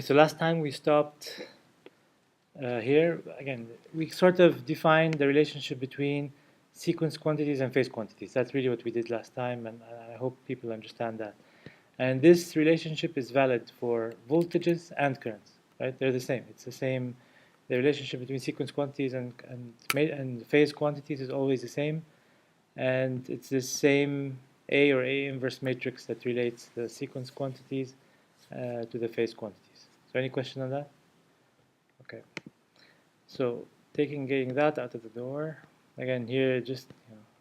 So last time we stopped here. Again, we sort of defined the relationship between sequence quantities and phase quantities. That's really what we did last time, and I hope people understand that. And this relationship is valid for voltages and currents, right? They're the same. It's the same. The relationship between sequence quantities and phase quantities is always the same, and it's the same A or A inverse matrix that relates the sequence quantities to the phase quantities. So any question on that? Okay. So getting that out of the door, again here it just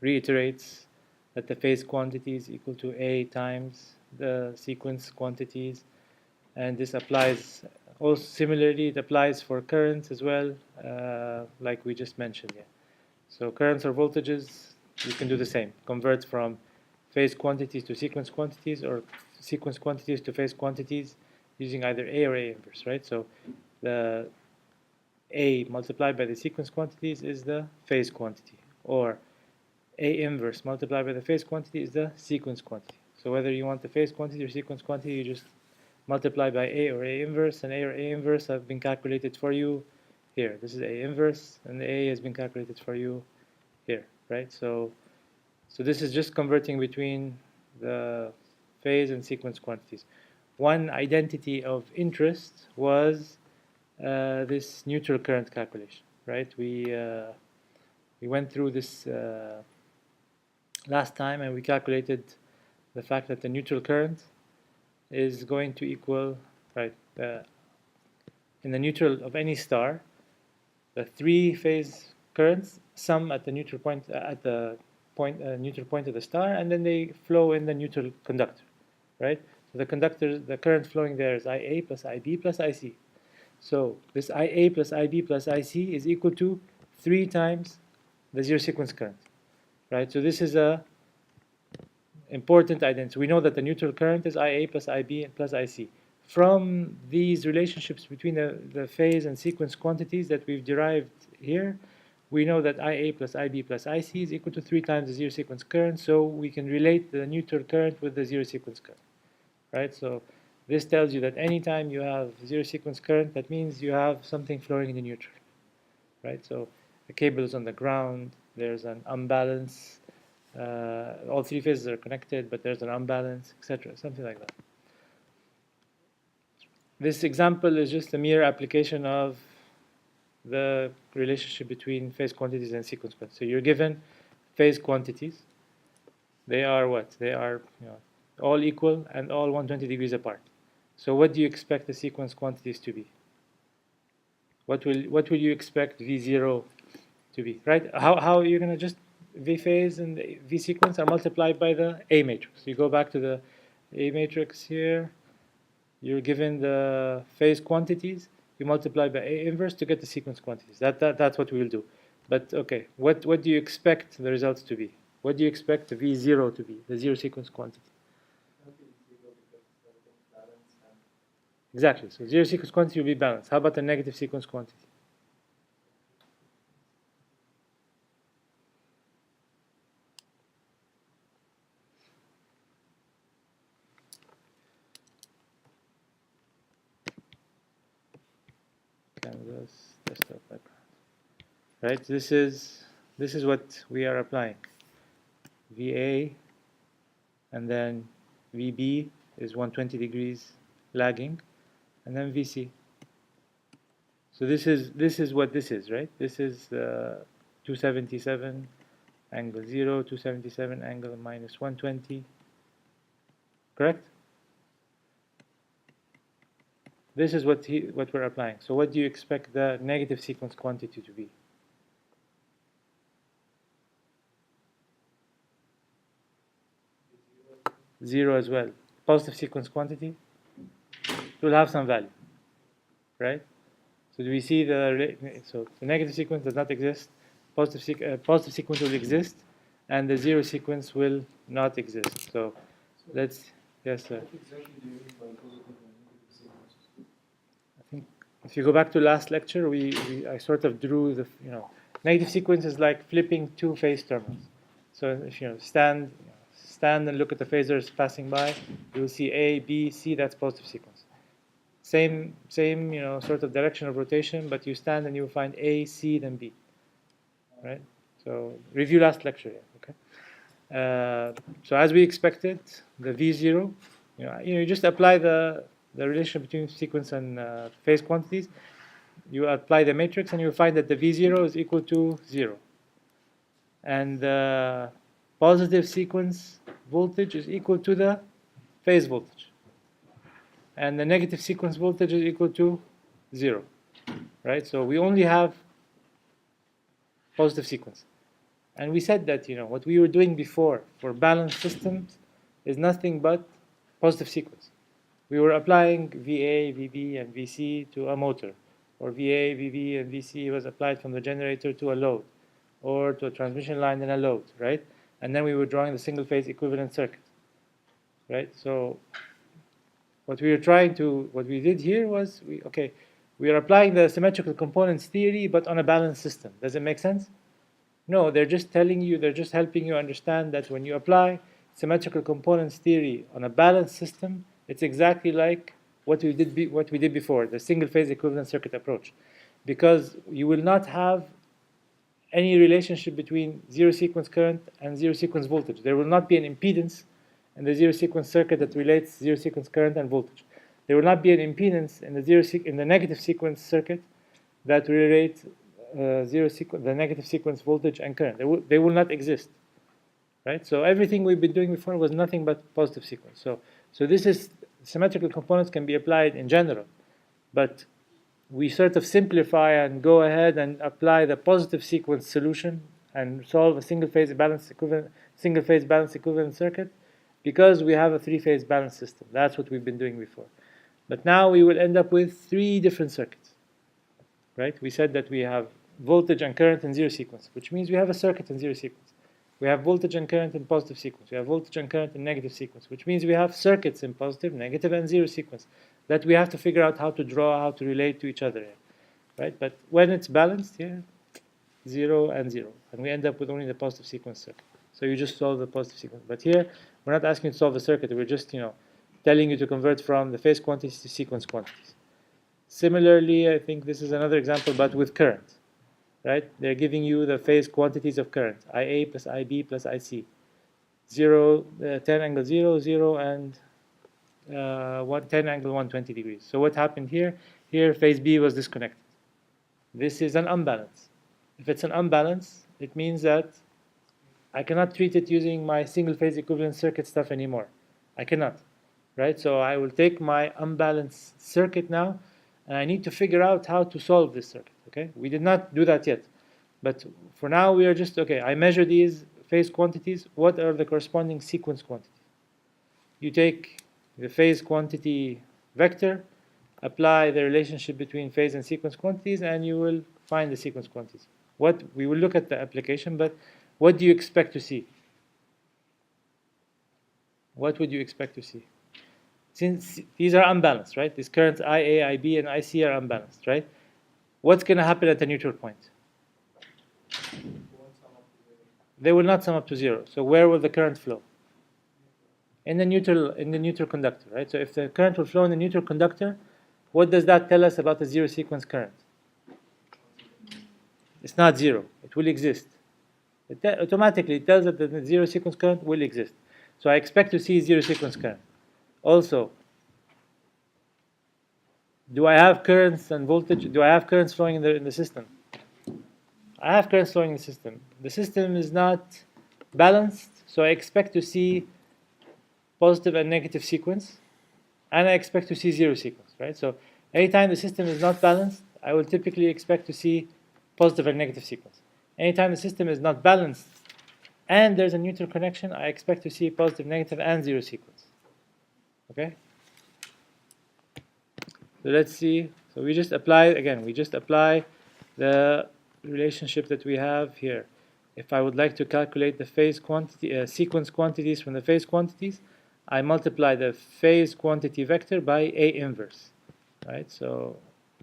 reiterates that the phase quantity is equal to A times the sequence quantities, and this applies also similarly. It applies for currents as well, like we just mentioned here. So currents or voltages, you can do the same. Convert from phase quantities to sequence quantities, or sequence quantities to phase quantities, using either A or A inverse, right? So the A multiplied by the sequence quantities is the phase quantity, or A inverse multiplied by the phase quantity is the sequence quantity. So whether you want the phase quantity or sequence quantity, you just multiply by A or A inverse, and A or A inverse have been calculated for you here. This is A inverse, and the A has been calculated for you here, right? So this is just converting between the phase and sequence quantities. One identity of interest was this neutral current calculation, right? We went through this last time, and we calculated the fact that the neutral current is going to equal, right, in the neutral of any star, the three phase currents sum at the neutral point neutral point of the star, and then they flow in the neutral conductor, right? So the current flowing there is IA plus IB plus IC. So this IA plus IB plus IC is equal to 3 times the zero sequence current, right? So this is a important identity. We know that the neutral current is IA plus IB plus IC. From these relationships between the phase and sequence quantities that we've derived here, we know that IA plus IB plus IC is equal to 3 times the zero sequence current, so we can relate the neutral current with the zero sequence current, right? So this tells you that anytime you have zero sequence current, that means you have something flowing in the neutral, right? So the cable is on the ground, there's an unbalance, all three phases are connected, but there's an unbalance, etc., something like that. This example is just a mere application of the relationship between phase quantities and sequence quantities. So you're given phase quantities. They are what? They are all equal and all 120 degrees apart. So what do you expect the sequence quantities to be? What will you expect V0 to be, right? How you're going to just V phase and V sequence are multiplied by the A matrix. You go back to the A matrix here. You're given the phase quantities. You multiply by A inverse to get the sequence quantities. That's what we will do. But okay, what do you expect the results to be? What do you expect the V0 to be, the zero sequence quantity? Exactly. So zero sequence quantity will be balanced. How about the negative sequence quantity? Canvas, desktop background. Right. This is what we are applying. VA, and then VB is 120 degrees lagging, and then VC. So this is what this is, right? This is 277 angle 0, 277 angle minus 120, correct? This is what we're applying. So what do you expect the negative sequence quantity to be? Zero as well. Positive sequence quantity will have some value, right? So do we see so the negative sequence does not exist, positive sequence will exist, and the zero sequence will not exist. So let's, yes sir. What exactly do you mean by positive and negative sequences? I think if you go back to last lecture, I sort of drew the negative sequence is like flipping two phase terminals. So if you stand and look at the phasors passing by, you will see A, B, C. That's positive sequence. same sort of direction of rotation, but you stand and you find A, C, then B, right? So review last lecture here, okay? So as we expected, the V0, you just apply the relation between sequence and phase quantities. You apply the matrix and you find that the V0 is equal to 0. And the positive sequence voltage is equal to the phase voltage. And the negative sequence voltage is equal to 0, right? So we only have positive sequence. And we said that, what we were doing before for balanced systems is nothing but positive sequence. We were applying VA, VB, and VC to a motor, or VA, VB, and VC was applied from the generator to a load, or to a transmission line and a load, right? And then we were drawing the single-phase equivalent circuit, right? So what we did here was, we are applying the symmetrical components theory, but on a balanced system. Does it make sense? No, they're just helping you understand that when you apply symmetrical components theory on a balanced system, it's exactly like what we did before, the single-phase equivalent circuit approach, because you will not have any relationship between zero sequence current and zero sequence voltage. There will not be an impedance in the zero sequence circuit that relates zero sequence current and voltage. There will not be an impedance in the negative sequence circuit that relates the negative sequence voltage and current. They will not exist, right? So everything we've been doing before was nothing but positive sequence. So this is symmetrical components can be applied in general, but we sort of simplify and go ahead and apply the positive sequence solution and solve a single-phase balanced equivalent circuit because we have a three-phase balanced system. That's what we've been doing before. But now we will end up with three different circuits, right? We said that we have voltage and current in zero sequence, which means we have a circuit in zero sequence. We have voltage and current in positive sequence. We have voltage and current in negative sequence, which means we have circuits in positive, negative, and zero sequence that we have to figure out how to draw, how to relate to each other, right? But when it's balanced here, 0 and 0, and we end up with only the positive sequence circuit. So you just solve the positive sequence. But here, we're not asking you to solve the circuit. We're just, telling you to convert from the phase quantities to sequence quantities. Similarly, I think this is another example, but with current. Right? They're giving you the phase quantities of current, IA plus IB plus IC. 0, 10 angle 0, 0, and 10 angle 120 degrees. So what happened here? Here, phase B was disconnected. This is an unbalance. If it's an unbalance, it means that I cannot treat it using my single-phase equivalent circuit stuff anymore. I cannot. Right? So I will take my unbalanced circuit now, and I need to figure out how to solve this circuit. Okay, we did not do that yet, but for now we are just I measure these phase quantities. What are the corresponding sequence quantities? You take the phase quantity vector, apply the relationship between phase and sequence quantities, and you will find the sequence quantities. We will look at the application, but what do you expect to see? What would you expect to see? Since these are unbalanced, right? These currents IA, IB, and IC are unbalanced, right? What's going to happen at the neutral point? They will not sum up to 0. So where will the current flow? In the neutral conductor, right? So if the current will flow in the neutral conductor, what does that tell us about the zero sequence current? It's not 0. It will exist. Automatically, it tells us that the zero sequence current will exist. So I expect to see zero sequence current. Also, do I have currents and voltage? Do I have currents flowing in the system? I have currents flowing in the system. The system is not balanced, so I expect to see positive and negative sequence, and I expect to see zero sequence, right? So anytime the system is not balanced, I will typically expect to see positive and negative sequence. Anytime the system is not balanced and there's a neutral connection, I expect to see positive, negative, and zero sequence. Okay? So let's see. So we just apply the relationship that we have here. If I would like to calculate the phase quantity, sequence quantities from the phase quantities, I multiply the phase quantity vector by A inverse. Right? So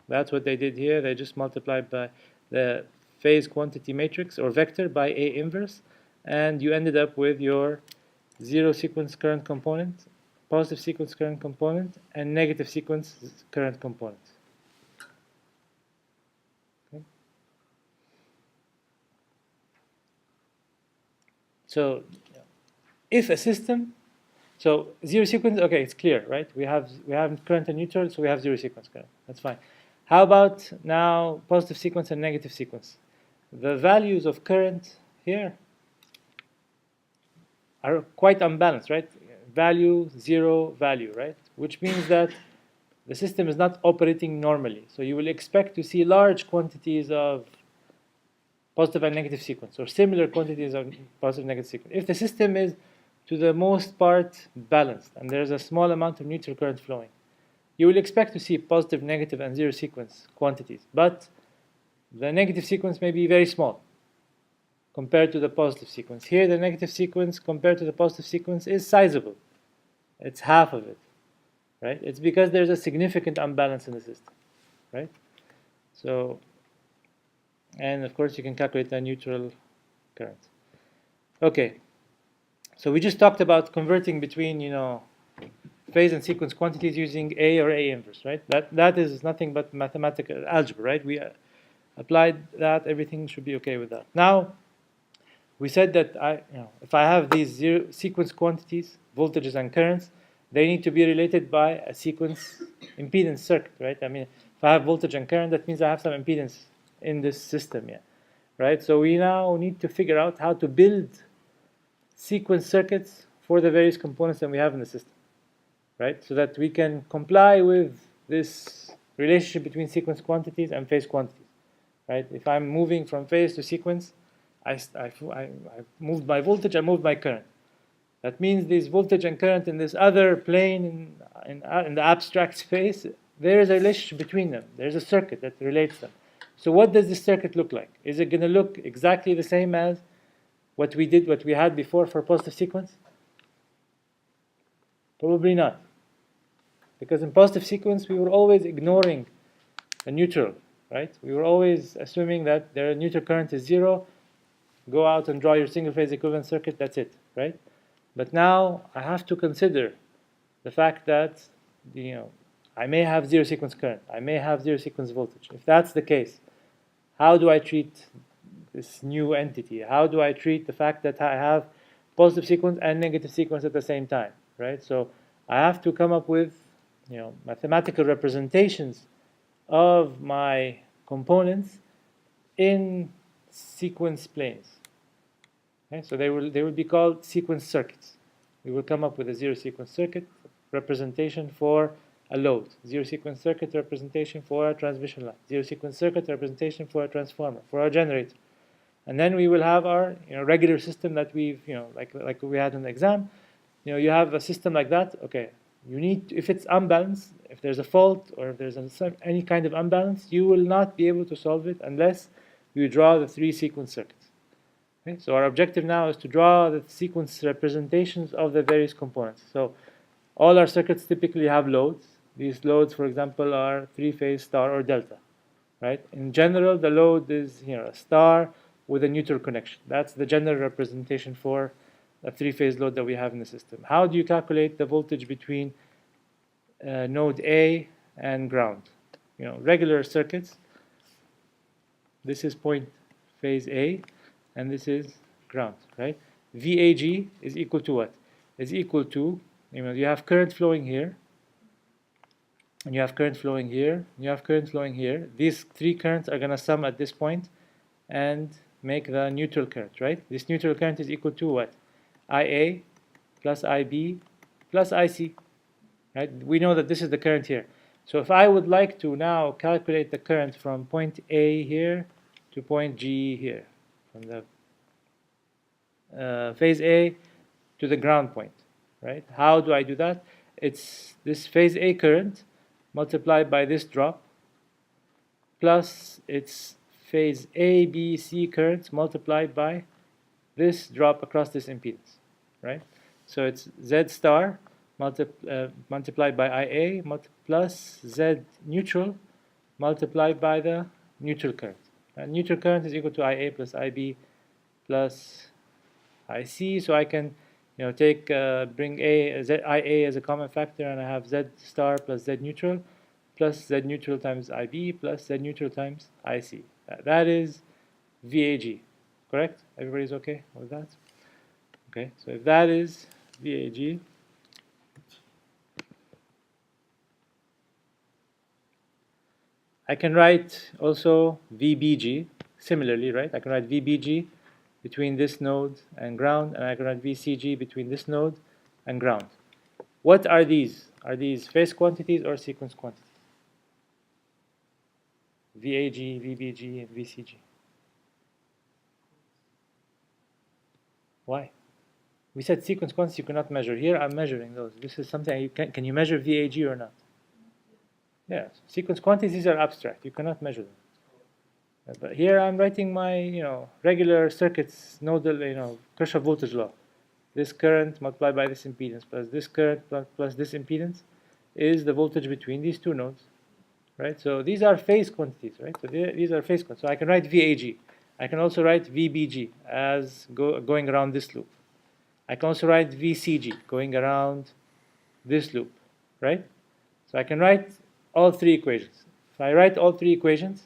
that's what they did here. They just multiplied by the phase quantity matrix or vector by A inverse, and you ended up with your zero sequence current component positive sequence current component and negative sequence current component. Okay. So if a system, so zero sequence, okay, it's clear, right? We have current and neutral, so we have zero sequence current. That's fine. How about now positive sequence and negative sequence? The values of current here are quite unbalanced, right? Value, zero, value, right? Which means that the system is not operating normally. So you will expect to see large quantities of positive and negative sequence, or similar quantities of positive and negative sequence. If the system is, to the most part, balanced, and there's a small amount of neutral current flowing, you will expect to see positive, negative, and zero sequence quantities. But the negative sequence may be very small compared to the positive sequence. Here, the negative sequence compared to the positive sequence is sizable. It's half of it, right? It's because there's a significant imbalance in the system, right? So, and of course, you can calculate the neutral current. Okay, so we just talked about converting between, phase and sequence quantities using A or A inverse, right? That is nothing but mathematical algebra, right? We applied that, everything should be okay with that. Now, we said that if I have these zero sequence quantities, voltages and currents, they need to be related by a sequence impedance circuit, right? I mean, if I have voltage and current, that means I have some impedance in this system, yeah, right? So we now need to figure out how to build sequence circuits for the various components that we have in the system, right? So that we can comply with this relationship between sequence quantities and phase quantities, right? If I'm moving from phase to sequence, I moved my voltage, I moved my current. That means this voltage and current in this other plane in the abstract space, there is a relationship between them. There's a circuit that relates them. So what does this circuit look like? Is it going to look exactly the same as what we had before for positive sequence? Probably not. Because in positive sequence, we were always ignoring the neutral, right? We were always assuming that their neutral current is zero. Go out and draw your single phase equivalent circuit, that's it, right? But now I have to consider the fact that, I may have zero sequence current, I may have zero sequence voltage. If that's the case, how do I treat this new entity? How do I treat the fact that I have positive sequence and negative sequence at the same time, right? So I have to come up with, mathematical representations of my components in sequence planes. Okay? So they will be called sequence circuits. We will come up with a zero sequence circuit representation for a load, zero sequence circuit representation for a transmission line, zero sequence circuit representation for a transformer, for a generator. And then we will have our regular system that we've, like we had in the exam. You have a system like that, okay, you need, if it's unbalanced, if there's a fault or if there's any kind of unbalance, you will not be able to solve it unless you draw the three sequence circuits. Okay? So our objective now is to draw the sequence representations of the various components. So all our circuits typically have loads. These loads, for example, are three-phase star or delta, right? In general, the load is a star with a neutral connection. That's the general representation for a three-phase load that we have in the system. How do you calculate the voltage between node A and ground? Regular circuits. This is point phase A, and this is ground, right? VAG is equal to what? Is equal to, you have current flowing here, and you have current flowing here, and you have current flowing here. These three currents are going to sum at this point and make the neutral current, right? This neutral current is equal to what? IA plus IB plus IC, right? We know that this is the current here. So if I would like to now calculate the current from point A here to point G here, from the phase A to the ground point, right? How do I do that? It's this phase A current multiplied by this drop plus its phase A, B, C currents multiplied by this drop across this impedance, right? So it's Z star multiplied by IA plus Z neutral multiplied by the neutral current. And neutral current is equal to IA plus IB plus IC, so I can take bring IA as a common factor, and I have Z star plus Z neutral plus Z neutral times IB plus Z neutral times IC. That is VAG, correct? Everybody's okay with that? Okay, so if that is VAG, I can write also VBG similarly, right? I can write VBG between this node and ground, and I can write VCG between this node and ground. What are these? Are these phase quantities or sequence quantities? VAG, VBG, and VCG. Why? We said sequence quantities you cannot measure. Here I'm measuring those. This is something you can you measure VAG or not? Yeah, sequence quantities are abstract. You cannot measure them. But here I'm writing my, regular circuits nodal, Kirchhoff voltage law. This current multiplied by this impedance plus this current plus this impedance is the voltage between these two nodes, right? So these are phase quantities, right? So these are phase quantities. So I can write VAG. I can also write VBG as going around this loop. I can also write VCG going around this loop, right? So I can write all three equations. If I write all three equations,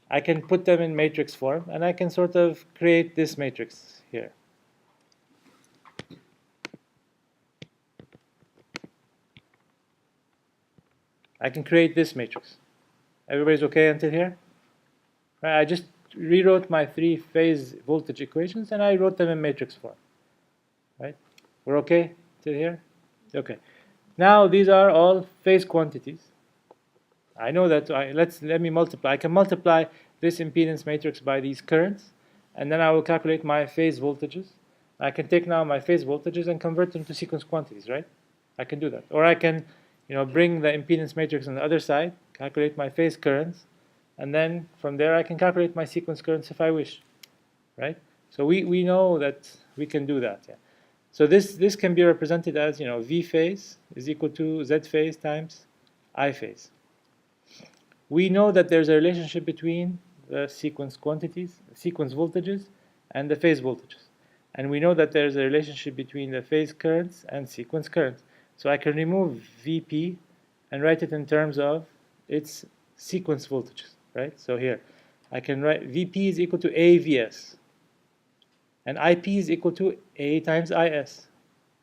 I can put them in matrix form, and I can sort of create this matrix here. I can create this matrix. Everybody's okay until here? Right, I just rewrote my three-phase voltage equations, and I wrote them in matrix form. Right? We're okay till here? Okay. Now these are all phase quantities. I know that. Let me multiply. I can multiply this impedance matrix by these currents, and then I will calculate my phase voltages. I can take now my phase voltages and convert them to sequence quantities, right? I can do that. Or I can, bring the impedance matrix on the other side, calculate my phase currents, and then from there I can calculate my sequence currents if I wish, right? So we know that we can do that. Yeah. So this can be represented as, V phase is equal to Z phase times I phase. We know that there's a relationship between the sequence quantities, sequence voltages, and the phase voltages. And we know that there's a relationship between the phase currents and sequence currents. So I can remove Vp and write it in terms of its sequence voltages, right? So here, I can write Vp is equal to AVS, and Ip is equal to A times Is,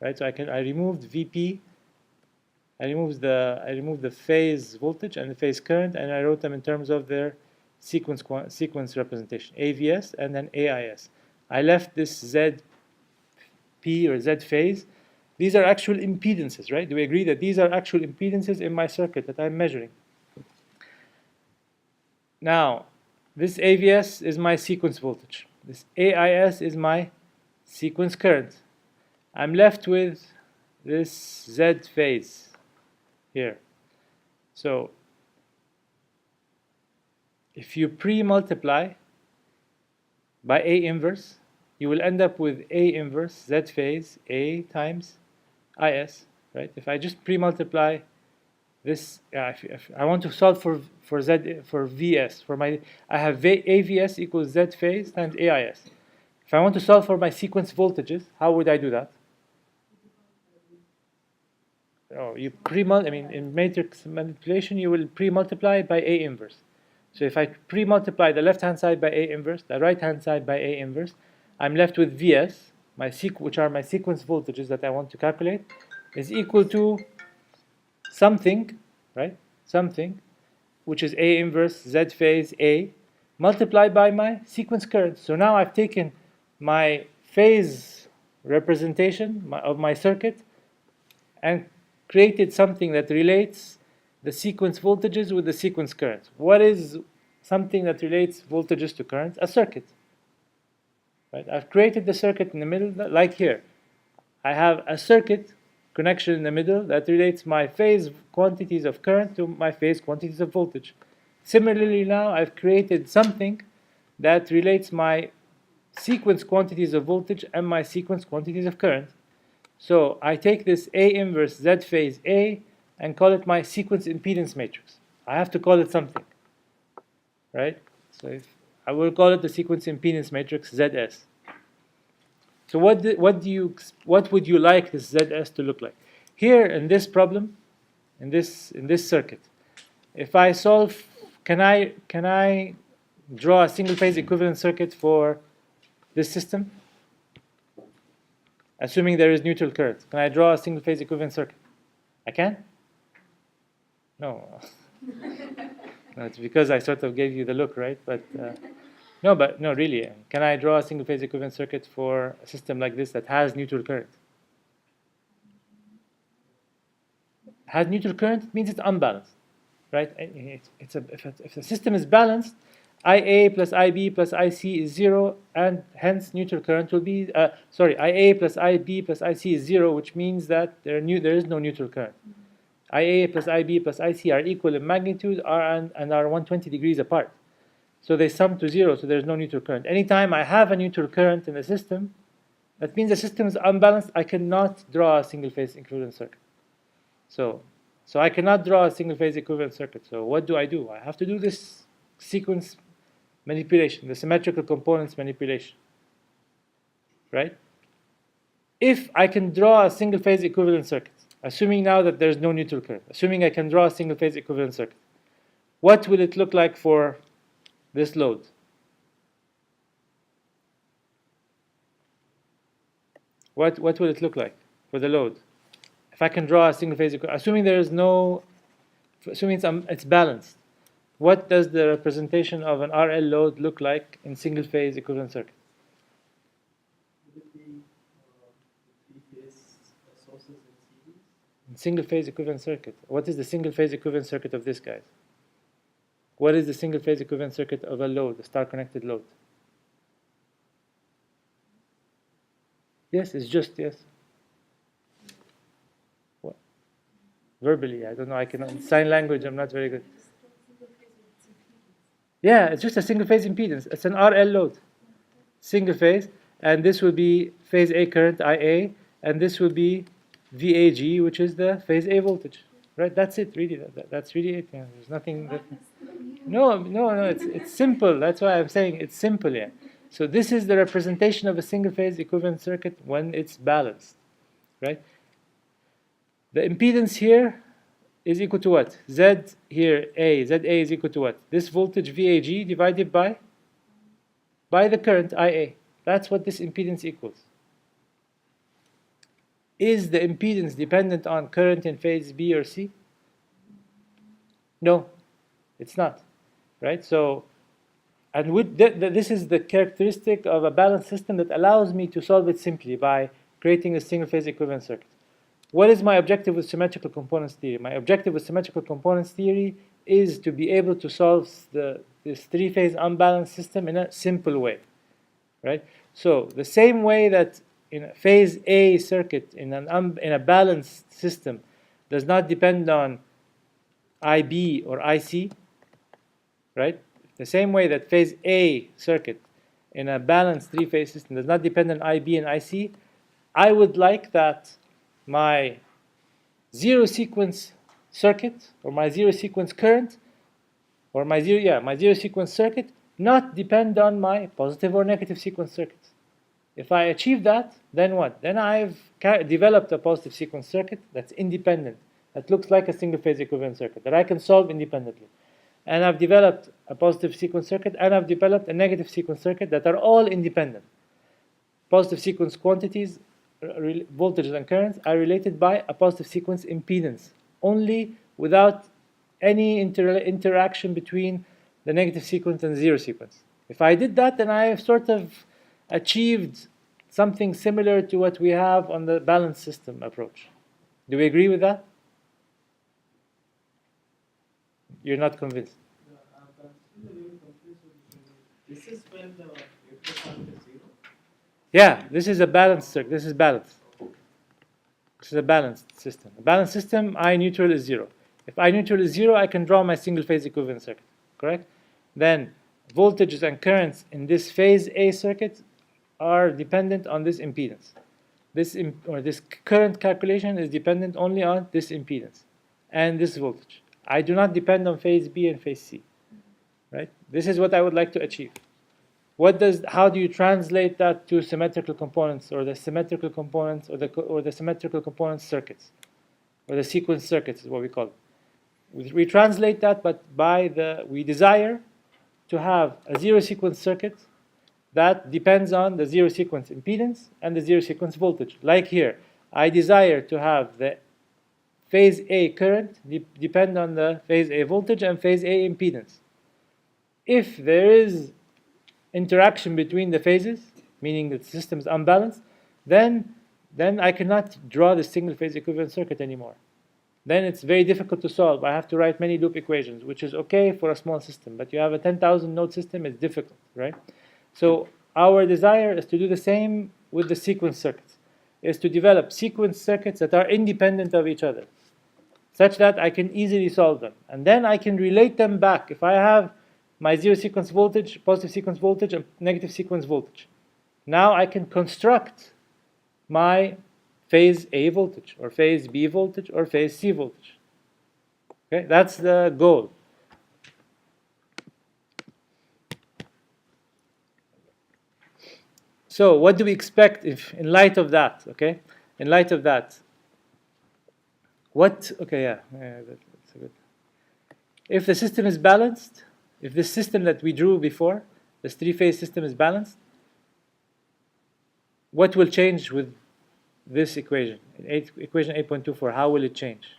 right? So I removed Vp, I removed the phase voltage and the phase current, and I wrote them in terms of their sequence representation, AVS and then AIS. I left this ZP or Z phase. These are actual impedances, right? Do we agree that these are actual impedances in my circuit that I'm measuring? Now, this AVS is my sequence voltage. This AIS is my sequence current. I'm left with this Z phase here. So if you pre-multiply by A inverse, you will end up with A inverse Z phase A times IS, right? If I just pre-multiply this, if I want to solve for VS, I have AVS equals Z phase times AIS. If I want to solve for my sequence voltages, how would I do that? In matrix manipulation, you will pre-multiply by A inverse. So if I pre-multiply the left-hand side by A inverse, the right-hand side by A inverse, I'm left with VS, which are my sequence voltages that I want to calculate, is equal to something, right? Something, which is A inverse Z phase A, multiplied by my sequence current. So now I've taken my phase representation of my circuit and created something that relates the sequence voltages with the sequence currents. What is something that relates voltages to currents? A circuit. Right? I've created the circuit in the middle, like here. I have a circuit connection in the middle that relates my phase quantities of current to my phase quantities of voltage. Similarly, now I've created something that relates my sequence quantities of voltage and my sequence quantities of current. So I take this A inverse Z phase A and call it my sequence impedance matrix. I have to call it something, right? So I will call it the sequence impedance matrix ZS. So what would you like this ZS to look like? Here in this problem, in this circuit, if I solve, can I draw a single phase equivalent circuit for this system? Assuming there is neutral current, can I draw a single phase equivalent circuit? I can? No. No, it's because I sort of gave you the look, right? But no, really. Can I draw a single phase equivalent circuit for a system like this that has neutral current? Has neutral current means it's unbalanced, right? If the system is balanced, IA plus IB plus IC is 0, and hence neutral current will be, IA plus IB plus IC is 0, which means that there is no neutral current. IA plus IB plus IC are equal in magnitude and are 120 degrees apart. So they sum to 0, so there's no neutral current. Anytime I have a neutral current in the system, that means the system is unbalanced. I cannot draw a single phase equivalent circuit. So I cannot draw a single phase equivalent circuit. So what do? I have to do this sequence manipulation, the symmetrical components manipulation, right? If I can draw a single phase equivalent circuit, assuming now that there's no neutral current, assuming I can draw a single phase equivalent circuit, what will it look like for this load? What will it look like for the load? If I can draw a single phase equivalent, assuming it's balanced, what does the representation of an RL load look like in single phase equivalent circuit? Would it be three-phase sources in series? In single phase equivalent circuit. What is the single phase equivalent circuit of this, guys? What is the single phase equivalent circuit of a load, a star connected load? Yes, it's just, yes. What? Verbally, I don't know, I cannot, sign language, I'm not very good. Yeah, it's just a single phase impedance. It's an RL load. Single phase, and this will be phase A current IA, and this will be VAG, which is the phase A voltage. Right? That's it, really. That's really it. Yeah. There's nothing that, no, it's simple. That's why I'm saying it's simple, yeah. So this is the representation of a single phase equivalent circuit when it's balanced. Right? The impedance here is equal to what? Z here, ZA is equal to what? This voltage VAG divided by the current IA. That's what this impedance equals. Is the impedance dependent on current in phase B or C? No, it's not. Right? So, and this is the characteristic of a balanced system that allows me to solve it simply by creating a single phase equivalent circuit. What is my objective with symmetrical components theory? My objective with symmetrical components theory is to be able to solve this three-phase unbalanced system in a simple way, right? So the same way that in a phase A circuit in a balanced system does not depend on IB or IC, right? The same way that phase A circuit in a balanced three-phase system does not depend on IB and IC, I would like that my zero sequence circuit or my zero sequence current or my zero sequence circuit not depend on my positive or negative sequence circuits. If I achieve that, then what? Then I've developed a positive sequence circuit that's independent, that looks like a single phase equivalent circuit that I can solve independently. And I've developed a positive sequence circuit and I've developed a negative sequence circuit that are all independent. Positive sequence quantities, voltages and currents are related by a positive sequence impedance, only without any interaction between the negative sequence and zero sequence. If I did that, then I have sort of achieved something similar to what we have on the balanced system approach. Do we agree with that? You're not convinced? No, I'm still a little confused with this. This is when the electric current is 0? Yeah, this is a balanced circuit. This is balanced. This is a balanced system. A balanced system, I neutral is 0. If I neutral is 0, I can draw my single phase equivalent circuit, correct? Then voltages and currents in this phase A circuit are dependent on this impedance. This current calculation is dependent only on this impedance and this voltage. I do not depend on phase B and phase C, right? This is what I would like to achieve. How do you translate that to symmetrical components, or the symmetrical components, or the symmetrical components circuits, or the sequence circuits is what we call it. We translate that, but we desire to have a zero sequence circuit that depends on the zero sequence impedance and the zero sequence voltage. Like here, I desire to have the phase A current depend on the phase A voltage and phase A impedance. If there is interaction between the phases, meaning that the system is unbalanced, then I cannot draw the single phase equivalent circuit anymore. Then it's very difficult to solve. I have to write many loop equations, which is okay for a small system, but you have a 10,000 node system, it's difficult, right? So our desire is to do the same with the sequence circuits, is to develop sequence circuits that are independent of each other, such that I can easily solve them. And then I can relate them back. If I have my zero sequence voltage, positive sequence voltage, and negative sequence voltage, now I can construct my phase A voltage, or phase B voltage, or phase C voltage. Okay, that's the goal. So what do we expect if, in light of that, okay? In light of that, okay, yeah, that's good. If the system is balanced, if this system that we drew before, this three-phase system is balanced, what will change with this equation? Equation 8.24, how will it change?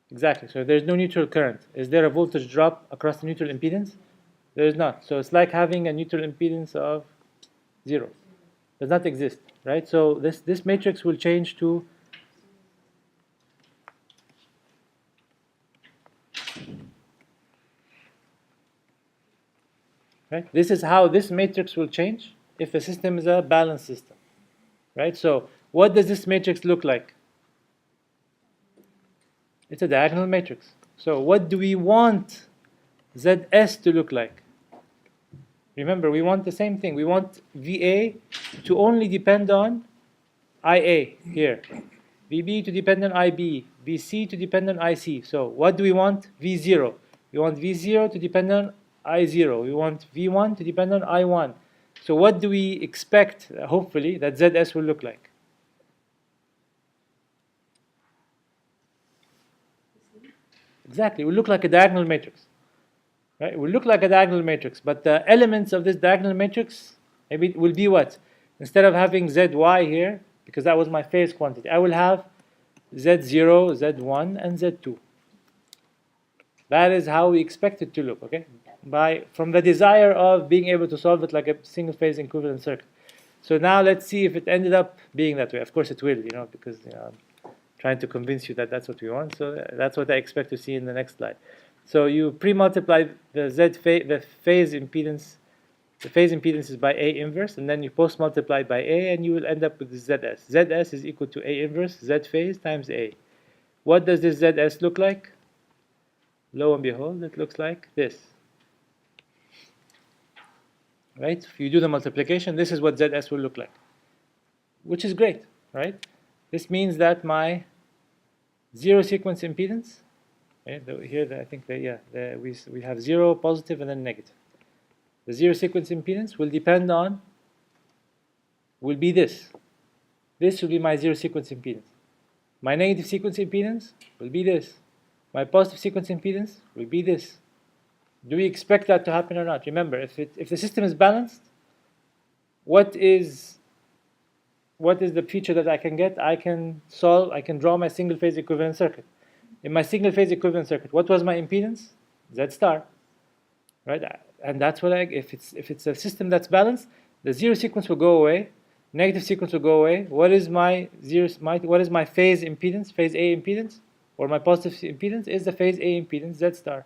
Exactly, so there's no neutral current. Is there a voltage drop across the neutral impedance? There is not. So it's like having a neutral impedance of 0. Does not exist, right? So this matrix will change to right? This is how this matrix will change if the system is a balanced system, right? So what does this matrix look like? It's a diagonal matrix. So what do we want ZS to look like? Remember, we want the same thing. We want VA to only depend on IA here, VB to depend on IB, VC to depend on IC. So what do we want? V0. We want V0 to depend on I0. We want V1 to depend on I1. So what do we expect, hopefully, that ZS will look like? Exactly, it will look like a diagonal matrix. Right? It will look like a diagonal matrix, but the elements of this diagonal matrix maybe will be what? Instead of having ZY here, because that was my phase quantity, I will have Z0, Z1, and Z2. That is how we expect it to look, okay? From the desire of being able to solve it like a single phase equivalent circuit. So now let's see if it ended up being that way. Of course it will, because I'm trying to convince you that that's what we want. So that's what I expect to see in the next slide. So you pre-multiply the phase impedance. The phase impedance is by A inverse, and then you post-multiply by A, and you will end up with ZS. ZS is equal to A inverse Z phase times A. What does this ZS look like? Lo and behold, it looks like this. Right? If you do the multiplication, this is what ZS will look like, which is great, right? This means that my zero sequence impedance, here I think we have 0, positive, and then negative. The zero sequence impedance will depend on, will be this. This will be my zero sequence impedance. My negative sequence impedance will be this. My positive sequence impedance will be this. Do we expect that to happen or not? Remember, if the system is balanced, what is the feature that I can get? I can draw my single phase equivalent circuit. In my single phase equivalent circuit, what was my impedance? Z star, right? And that's what if it's a system that's balanced, the zero sequence will go away, negative sequence will go away. What is my phase impedance, phase A impedance, or my positive impedance is the phase A impedance, Z star.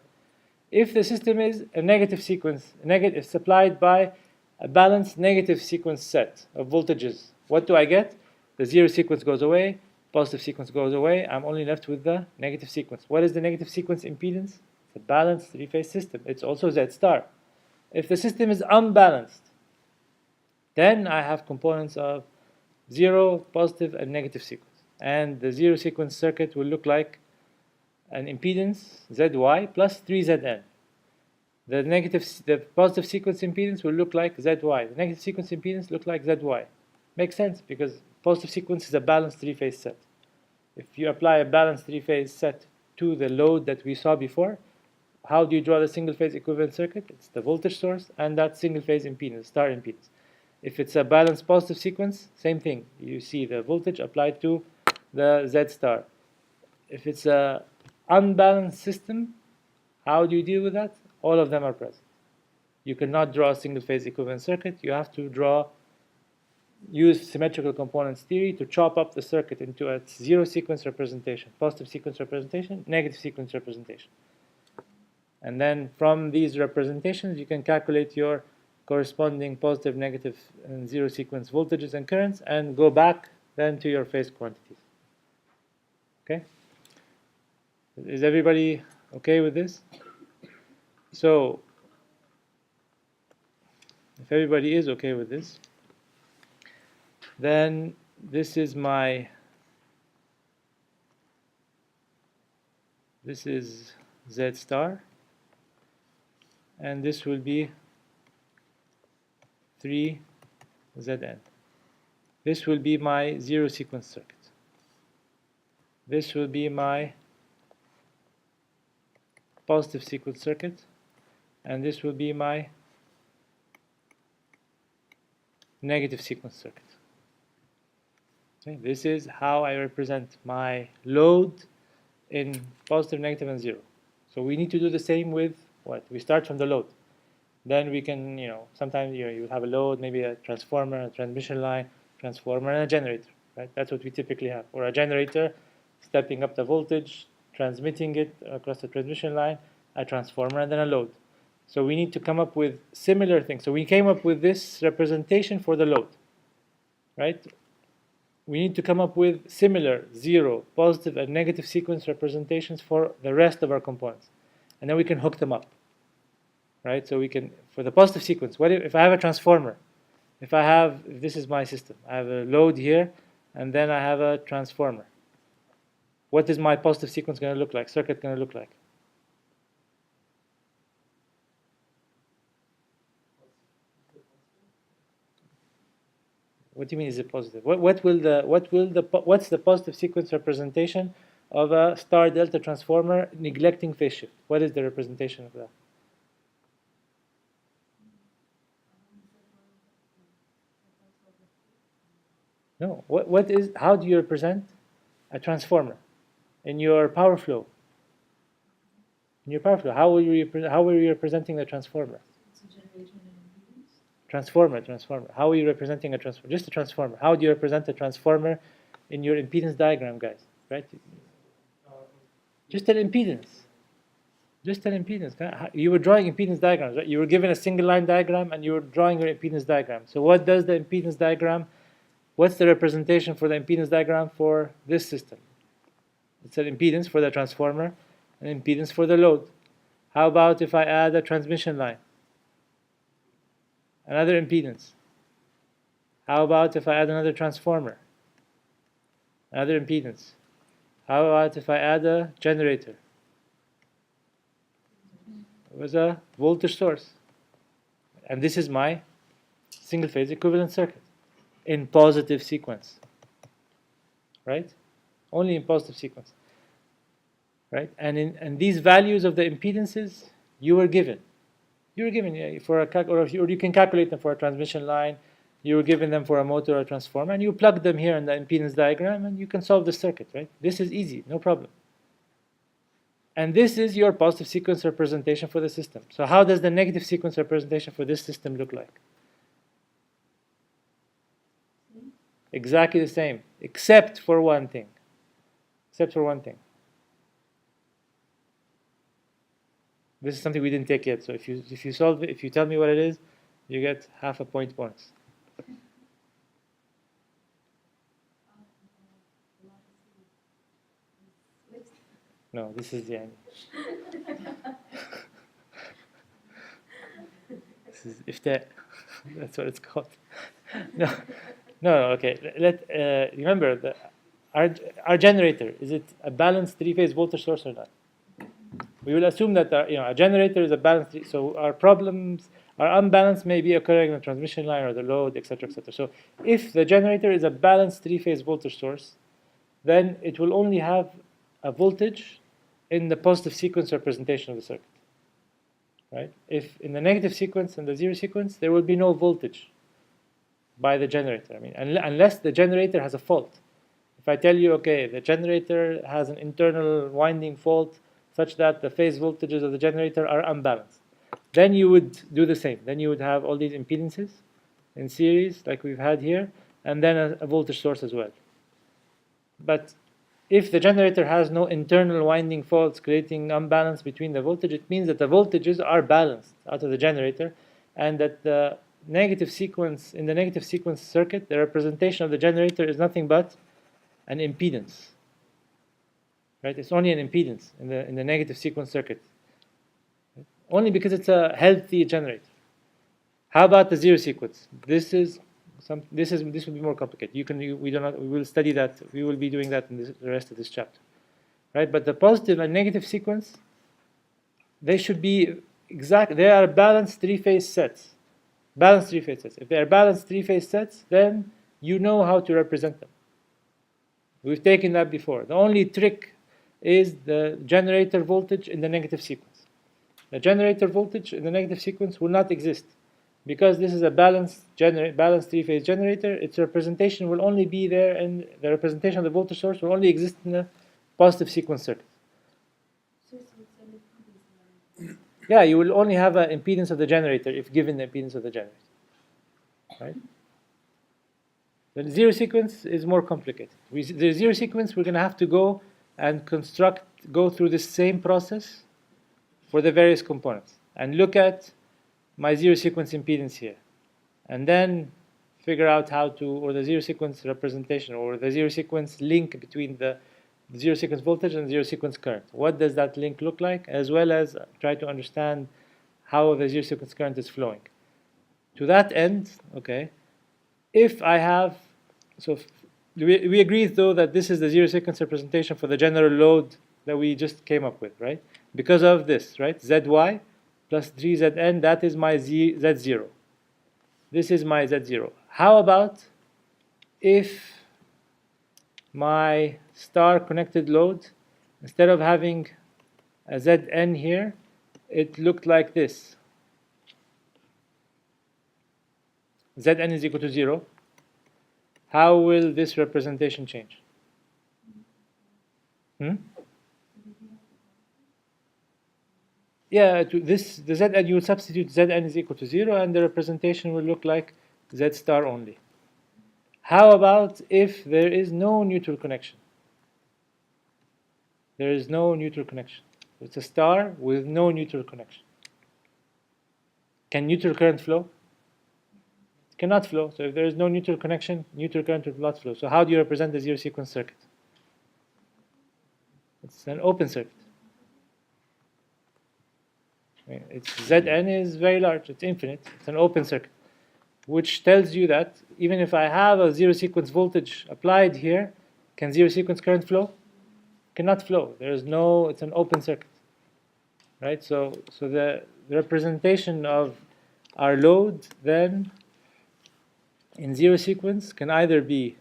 If the system is a negative sequence, supplied by a balanced negative sequence set of voltages, what do I get? The zero sequence goes away, positive sequence goes away, I'm only left with the negative sequence. What is the negative sequence impedance? It's a balanced three-phase system. It's also Z star. If the system is unbalanced, then I have components of 0, positive, and negative sequence. and the zero sequence circuit will look like an impedance ZY plus 3ZN. The positive sequence impedance will look like ZY. The negative sequence impedance look like ZY. Makes sense because positive sequence is a balanced three-phase set. If you apply a balanced three-phase set to the load that we saw before, how do you draw the single-phase equivalent circuit? It's the voltage source and that single-phase impedance, star impedance. If it's a balanced positive sequence, same thing. You see the voltage applied to the Z star. If it's a unbalanced system, how do you deal with that? All of them are present. You cannot draw a single-phase equivalent circuit. You have to use symmetrical components theory to chop up the circuit into a zero sequence representation, positive sequence representation, negative sequence representation. And then from these representations, you can calculate your corresponding positive, negative, and zero sequence voltages and currents and go back then to your phase quantities. Okay? Is everybody okay with this? So, if everybody is okay with this, then this is Z star, and this will be 3Zn. This will be my zero sequence circuit. This will be my positive sequence circuit, and this will be my negative sequence circuit. Okay, this is how I represent my load in positive, negative, and zero. So we need to do the same with what? We start from the load. Then we can, sometimes you have a load, maybe a transformer, a transmission line, transformer, and a generator, right? That's what we typically have. Or a generator stepping up the voltage, transmitting it across the transmission line, a transformer, and then a load. So we need to come up with similar things. So we came up with this representation for the load, right? We need to come up with similar zero, positive, and negative sequence representations for the rest of our components. And then we can hook them up, right? So we can, for the positive sequence, what if I have a transformer? If this is my system, I have a load here, and then I have a transformer. What is my positive sequence going to look like, circuit going to look like? What do you mean is it positive? What's the positive sequence representation of a star delta transformer neglecting phase shift? What is the representation of that? No. How do you represent a transformer in your power flow? In your power flow, how were you representing the transformer? It's a generator and impedance. Transformer. How are you representing a transformer? Just a transformer. How do you represent a transformer in your impedance diagram, guys? Right? Just an impedance. You were drawing impedance diagrams, right? You were given a single line diagram and you were drawing your impedance diagram. So what does the impedance diagram, what's the representation for the impedance diagram for this system? It's an impedance for the transformer, an impedance for the load. How about if I add a transmission line? Another impedance. How about if I add another transformer? Another impedance. How about if I add a generator? It was a voltage source. And this is my single phase equivalent circuit in positive sequence. Right? Only in positive sequence. Right? And these values of the impedances you were given. You were given for or you can calculate them for a transmission line. You were given them for a motor or a transformer, and you plug them here in the impedance diagram, and you can solve the circuit, right? This is easy, no problem. And this is your positive sequence representation for the system. So how does the negative sequence representation for this system look like? Exactly the same, except for one thing. This is something we didn't take yet. So if you solve it, if you tell me what it is, you get half a point bonus. No, this is the end. This is ifta. That's what it's called. No, okay. Remember that our generator, is it a balanced three-phase voltage source or not? We will assume that our generator is a balanced, so our problems, our unbalance may be occurring in the transmission line or the load, etc., etc. So if the generator is a balanced three-phase voltage source, then it will only have a voltage in the positive sequence representation of the circuit. Right? If in the negative sequence and the zero sequence, there will be no voltage by the generator. I mean, unless the generator has a fault. If I tell you, okay, the generator has an internal winding fault such that the phase voltages of the generator are unbalanced, then you would do the same. Then you would have all these impedances in series, like we've had here, and then a voltage source as well. But if the generator has no internal winding faults creating unbalance between the voltage, it means that the voltages are balanced out of the generator, and that the negative sequence, in the negative sequence circuit, the representation of the generator is nothing but an impedance. Right? It's only an impedance in the negative sequence circuit. Only because it's a healthy generator. How about the zero sequence? This will be more complicated. We will study that. We will be doing that in the rest of this chapter, right? But the positive and negative sequence, they should be exact. They are balanced three-phase sets. Balanced three-phase sets. If they are balanced three-phase sets, then you know how to represent them. We've taken that before. The only trick is the generator voltage in the negative sequence. The generator voltage in the negative sequence will not exist. Because this is a balanced three-phase generator, its representation will only be there, and the representation of the voltage source will only exist in the positive sequence circuit. So it's an impedance. Yeah, you will only have an impedance of the generator if given the impedance of the generator. Right? The zero sequence is more complicated. The zero sequence, we're going to have to go and go through the same process for the various components and look at my zero sequence impedance here, and then figure out how to, or the zero sequence representation, or the zero sequence link between the zero sequence voltage and zero sequence current. What does that link look like, as well as try to understand how the zero sequence current is flowing. To that end, okay, if I have, so we agreed though that this is the zero sequence representation for the general load that we just came up with, right? Because of this, right? Zy plus 3Zn, that is my Z0. This is my Z0. How about if my star connected load, instead of having a Zn here, it looked like this. Zn is equal to 0. How will this representation change? Yeah, the Zn, you will substitute Zn is equal to 0, and the representation will look like Z star only. How about if there is no neutral connection? There is no neutral connection. It's a star with no neutral connection. Can neutral current flow? It cannot flow. So if there is no neutral connection, neutral current will not flow. So how do you represent the zero sequence circuit? It's an open circuit. Zn is very large, it's infinite, it's an open circuit, which tells you that even if I have a zero sequence voltage applied here, can zero sequence current flow? Cannot flow. There is no, it's an open circuit. Right? So the representation of our load then in zero sequence can either be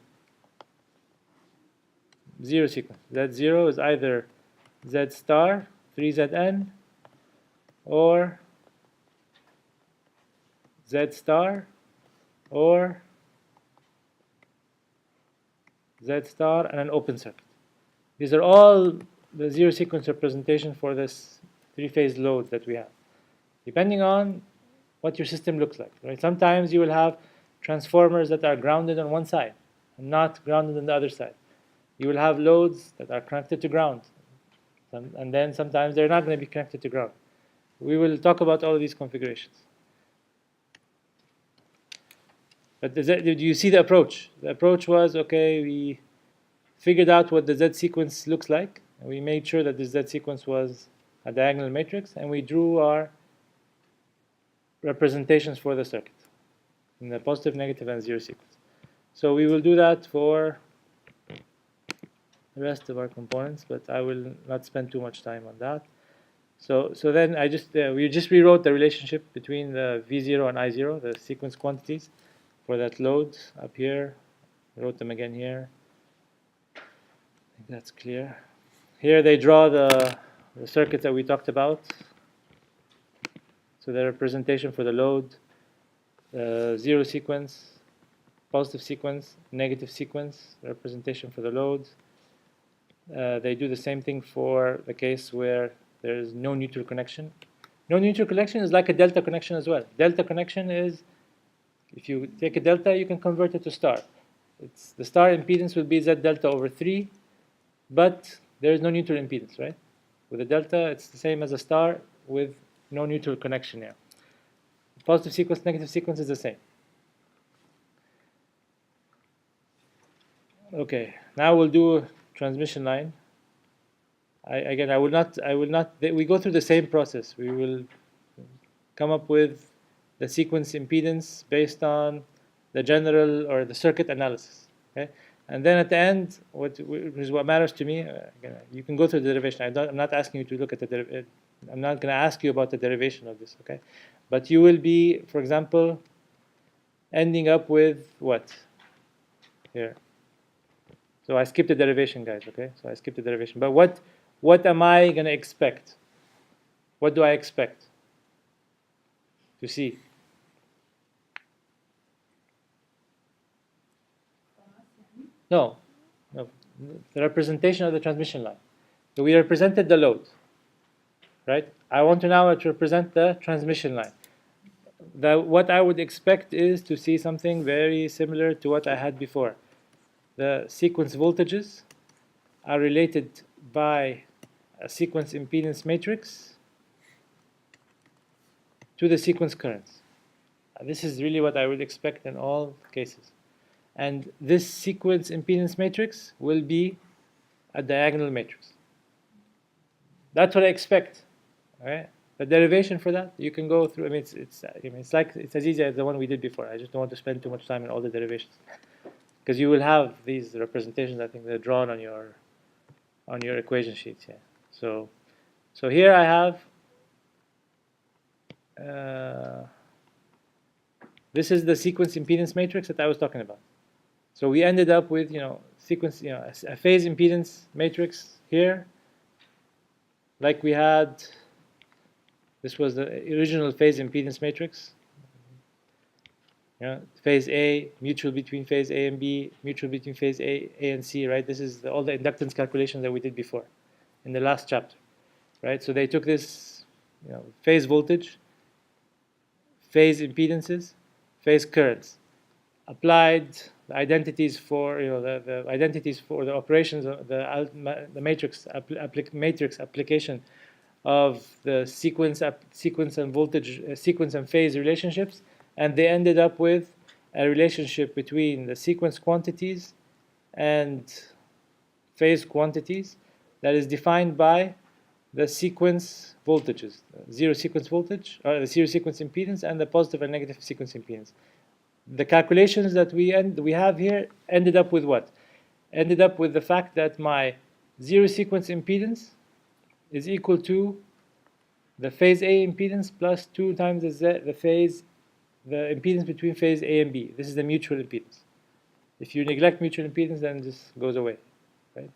zero sequence. Z0 is either Z star, 3Zn, or Z star, or Z star and an open circuit. These are all the zero sequence representation for this three-phase load that we have, depending on what your system looks like. Right? Sometimes you will have transformers that are grounded on one side and not grounded on the other side. You will have loads that are connected to ground, and then sometimes they're not going to be connected to ground. We will talk about all of these configurations. But did you see the approach? The approach was, okay, we figured out what the Z sequence looks like, and we made sure that the Z sequence was a diagonal matrix, and we drew our representations for the circuit in the positive, negative, and zero sequence. So we will do that for the rest of our components, but I will not spend too much time on that. So then we just rewrote the relationship between the V0 and I0, the sequence quantities, for that load up here. Wrote them again here. I think that's clear. Here they draw the circuit that we talked about. So the representation for the load, zero sequence, positive sequence, negative sequence, representation for the load. They do the same thing for the case where there is no neutral connection. No neutral connection is like a delta connection as well. Delta connection is, if you take a delta, you can convert it to star. The star impedance will be Z delta over 3, but there is no neutral impedance, right? With a delta, it's the same as a star with no neutral connection here. Positive sequence, negative sequence is the same. Okay, now we'll do a transmission line. I will not, we go through the same process. We will come up with the sequence impedance based on the general or the circuit analysis, okay? And then at the end, which is what matters to me, you can go through the derivation. I'm not asking you to look at the derivation. I'm not going to ask you about the derivation of this, okay? But you will be, for example, ending up with what? Here. So I skipped the derivation, guys, okay? So I skipped the derivation. But what am I going to expect? What do I expect to see? No, the representation of the transmission line. So we represented the load, right? I want to now represent the transmission line. What I would expect is to see something very similar to what I had before. The sequence voltages are related by a sequence impedance matrix to the sequence currents. This is really what I would expect in all cases. And this sequence impedance matrix will be a diagonal matrix. That's what I expect. All right? The derivation for that, you can go through. I mean, it's as easy as the one we did before. I just don't want to spend too much time in all the derivations, because you will have these representations. I think they're drawn on your equation sheets here. So here I have. This is the sequence impedance matrix that I was talking about. So we ended up with, sequence, a phase impedance matrix here, like we had. This was the original phase impedance matrix. Phase A, mutual between phase A and B, mutual between phase A and C, right? This is all the inductance calculations that we did before in the last chapter, right? So they took this, phase voltage, phase impedances, phase currents, applied the identities for the identities for the operations of the matrix application of the sequence and voltage sequence and phase relationships, and they ended up with a relationship between the sequence quantities and phase quantities that is defined by the sequence voltages, zero sequence voltage, or the zero sequence impedance, and the positive and negative sequence impedance. The calculations that we have here ended up with what? Ended up with the fact that my zero sequence impedance is equal to the phase A impedance plus 2 times the impedance between phase A and B. This is the mutual impedance. If you neglect mutual impedance, then this goes away, right?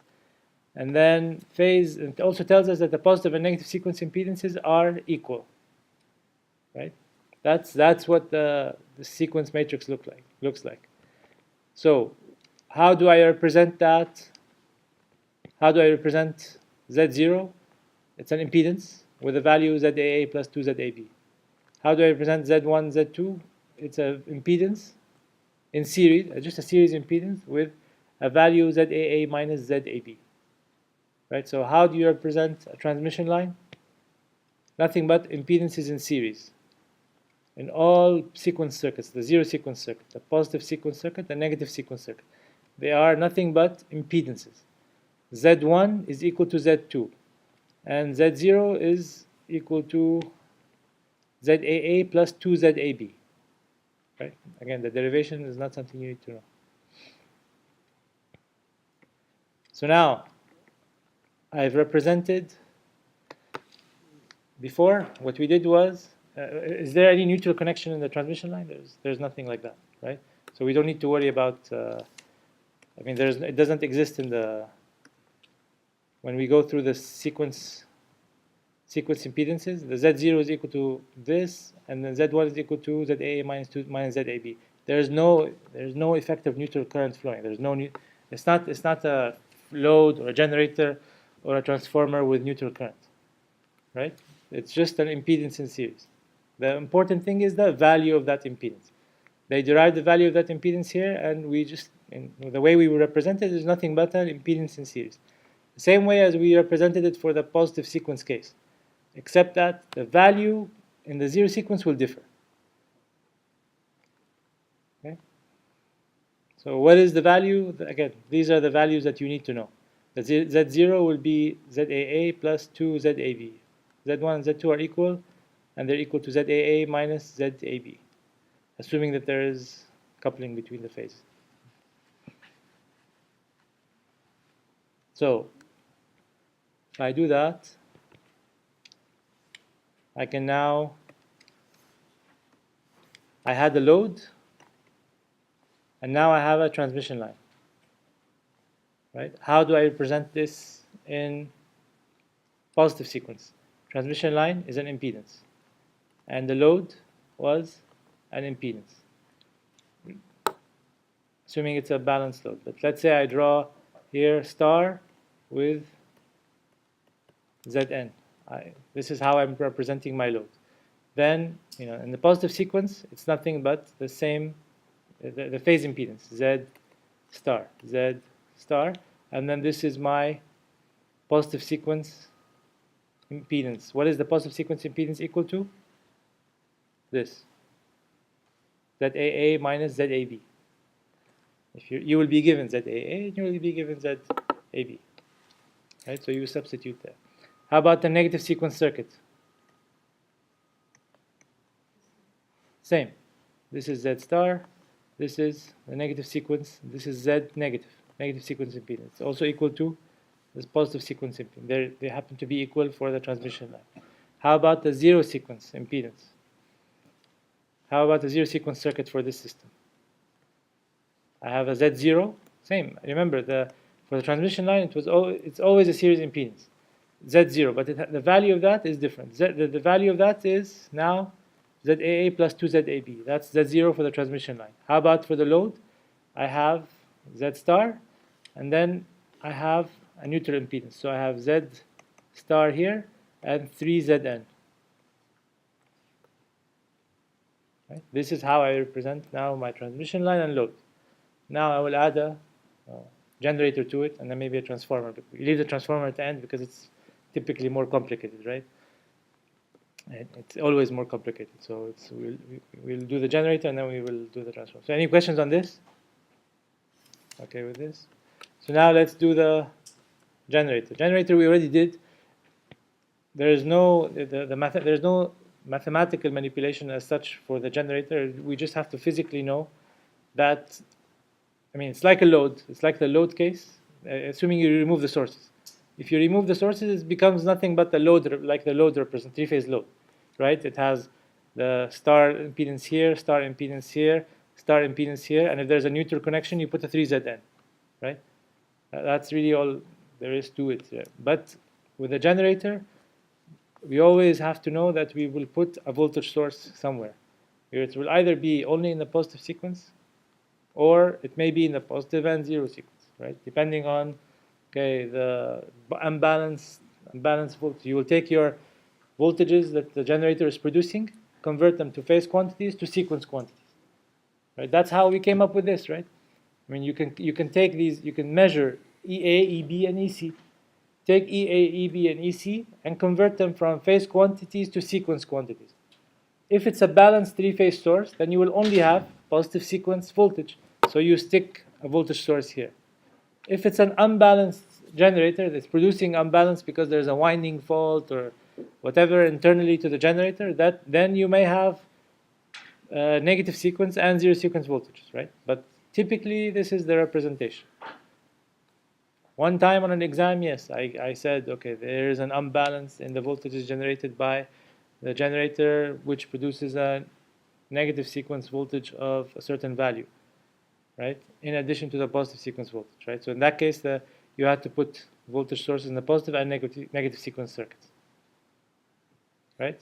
And then it also tells us that the positive and negative sequence impedances are equal, right? That's what the sequence matrix looks like. So how do I represent that? How do I represent Z0? It's an impedance with a value ZAA plus 2ZAB. How do I represent Z1, Z2? It's an impedance in series, just a series impedance with a value ZAA minus ZAB. Right? So how do you represent a transmission line? Nothing but impedances in series. In all sequence circuits, the zero sequence circuit, the positive sequence circuit, the negative sequence circuit, they are nothing but impedances. Z1 is equal to Z2, and Z0 is equal to ZAA plus 2ZAB. Right? Again, the derivation is not something you need to know. So now, I've represented before. What we did was, is there any neutral connection in the transmission line? There's nothing like that, right? So we don't need to worry about, I mean, it doesn't exist in the, when we go through the sequence impedances, the Z0 is equal to this, and then Z1 is equal to ZAA minus 2 minus ZAB. There's no effect of neutral current flowing. There's no, it's not a load or a generator or a transformer with neutral current, right? It's just an impedance in series. The important thing is the value of that impedance. They derive the value of that impedance here, and we just, in the way we represent it is nothing but an impedance in series. The same way as we represented it for the positive sequence case, except that the value in the zero sequence will differ. Okay? So what is the value? Again, these are the values that you need to know. The Z0 will be ZAA plus 2 ZAB. Z1 and Z2 are equal, and they're equal to ZAA minus ZAB, assuming that there is coupling between the phases. So if I do that, I can now, I had the load, and now I have a transmission line. Right? How do I represent this in positive sequence? Transmission line is an impedance, and the load was an impedance, assuming it's a balanced load. But let's say I draw here star with Zn. This is how I'm representing my load. Then, in the positive sequence, it's nothing but the same, the phase impedance, Z star, and then this is my positive sequence impedance. What is the positive sequence impedance equal to? This, ZAA minus ZAB. If you will be given ZAA, and you will be given ZAB. Right? So you substitute there. How about the negative sequence circuit? Same. This is Z star. This is the negative sequence. This is Z negative sequence impedance. It's also equal to this positive sequence impedance. They happen to be equal for the transmission line. How about the zero sequence impedance? How about the zero sequence circuit for this system? I have a Z0. Same. Remember, for the transmission line, it's always a series impedance. Z0, but the value of that is different. The value of that is now ZAA plus 2 ZAB. That's Z0 for the transmission line. How about for the load? I have Z star, and then I have a neutral impedance. So I have Z star here and 3Zn. Right? This is how I represent now my transmission line and load. Now I will add a generator to it, and then maybe a transformer. But we leave the transformer at the end because it's typically more complicated, right? It's always more complicated. So we'll do the generator, and then we will do the transformer. So any questions on this? Okay with this? So now let's do the generator. Generator we already did. There is no there's no mathematical manipulation as such for the generator. We just have to physically know that. I mean, it's like a load. It's like the load case, assuming you remove the sources. If you remove the sources, it becomes nothing but the load, like the load represents three-phase load, right? It has the star impedance here, star impedance here, star impedance here, and if there's a neutral connection, you put a 3Zn, right? That's really all there is to it. Yeah. But with a generator, we always have to know that we will put a voltage source somewhere. It will either be only in the positive sequence, or it may be in the positive and zero sequence, right? Depending on, the unbalanced voltage. You will take your voltages that the generator is producing, convert them to phase quantities to sequence quantities, right? That's how we came up with this, right? I mean, you can take these, you can measure EA, EB, and EC. Take EA, EB, and EC and convert them from phase quantities to sequence quantities. If it's a balanced three-phase source, then you will only have positive sequence voltage. So you stick a voltage source here. If it's an unbalanced generator that's producing unbalance because there's a winding fault or whatever internally to the generator, then you may have negative sequence and zero sequence voltages, right? But typically this is the representation. One time on an exam, yes, I said, okay, there is an imbalance in the voltages generated by the generator, which produces a negative sequence voltage of a certain value, right? In addition to the positive sequence voltage, right? So in that case, you had to put voltage sources in the positive and negative sequence circuits, right?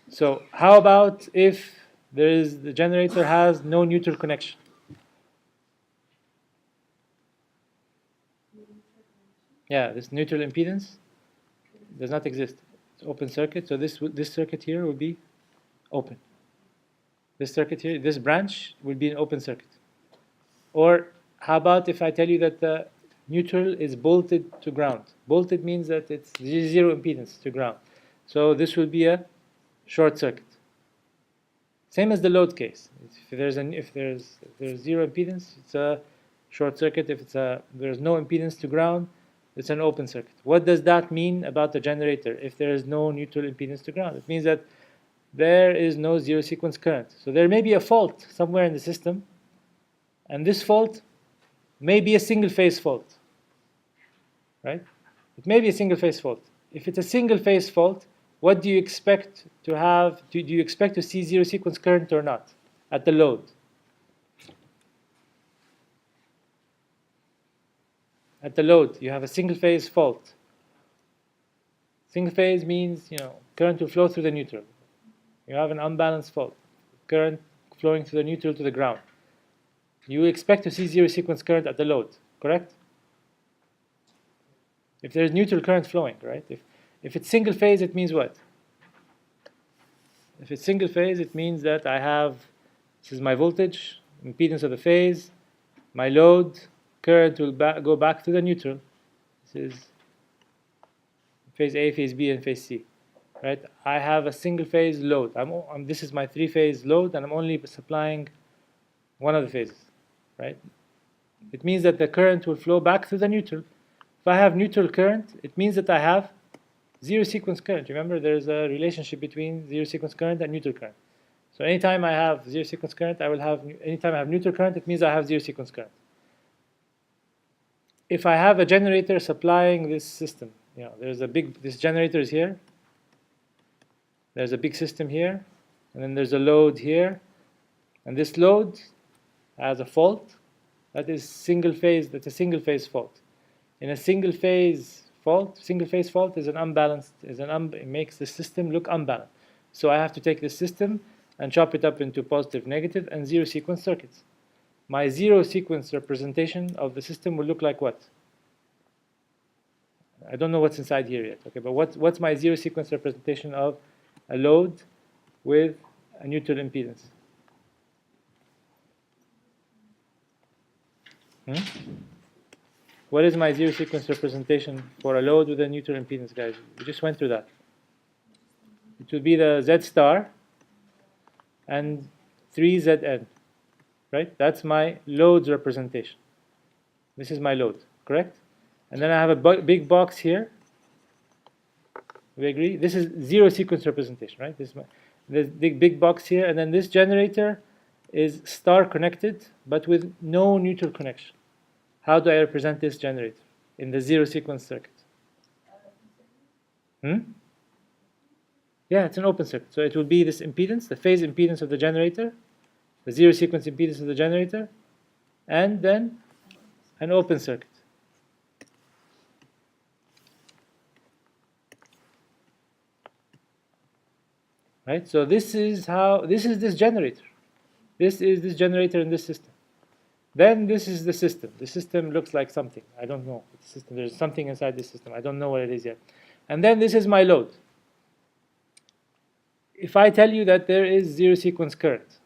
So how about if the generator has no neutral connection? Yeah, this neutral impedance does not exist. It's open circuit. So this circuit here will be open. This circuit here, this branch will be an open circuit. Or how about if I tell you that the neutral is bolted to ground? Bolted means that it's zero impedance to ground. So this will be a short circuit. Same as the load case. If there's zero impedance, it's a short circuit. If there's no impedance to ground, it's an open circuit. What does that mean about the generator if there is no neutral impedance to ground? It means that there is no zero sequence current. So there may be a fault somewhere in the system, and this fault may be a single phase fault, right? It may be a single phase fault. If it's a single phase fault, what do you expect to have? Do you expect to see zero sequence current or not at the load? At the load, you have a single phase fault. Single phase means, current will flow through the neutral. You have an unbalanced fault, current flowing through the neutral to the ground. You expect to see zero sequence current at the load, correct? If there's neutral current flowing, right? If it's single phase, it means what? If it's single phase, it means that this is my voltage, impedance of the phase, my load, current will go back to the neutral. This is phase A, phase B, and phase C, right? I have a single phase load. This is my three-phase load, and I'm only supplying one of the phases, right? It means that the current will flow back to the neutral. If I have neutral current, it means that I have zero sequence current. Remember, there's a relationship between zero sequence current and neutral current. So anytime I have zero sequence current, anytime I have neutral current, it means I have zero sequence current. If I have a generator supplying this system, this generator is here, there's a big system here, and then there's a load here, and this load has a fault. That's a single phase fault. In a single phase fault is it makes the system look unbalanced. So I have to take this system and chop it up into positive, negative, and zero sequence circuits. My zero sequence representation of the system will look like what? I don't know what's inside here yet, okay, but what's my zero sequence representation of a load with a neutral impedance? What is my zero sequence representation for a load with a neutral impedance, guys? We just went through that. It will be the Z star and 3Zn, right? That's my load's representation. This is my load, correct? And then I have a big box here. We agree? This is zero sequence representation, right? This is the big box here, and then this generator is star connected, but with no neutral connection. How do I represent this generator in the zero sequence circuit? Yeah, it's an open circuit. So it will be this impedance, the phase impedance of the generator, the zero sequence impedance of the generator, and then an open circuit. Right? So this is this generator. This is this generator in this system. Then this is the system. The system looks like something. I don't know. The system. There's something inside this system. I don't know what it is yet. And then this is my load. If I tell you that there is zero sequence current,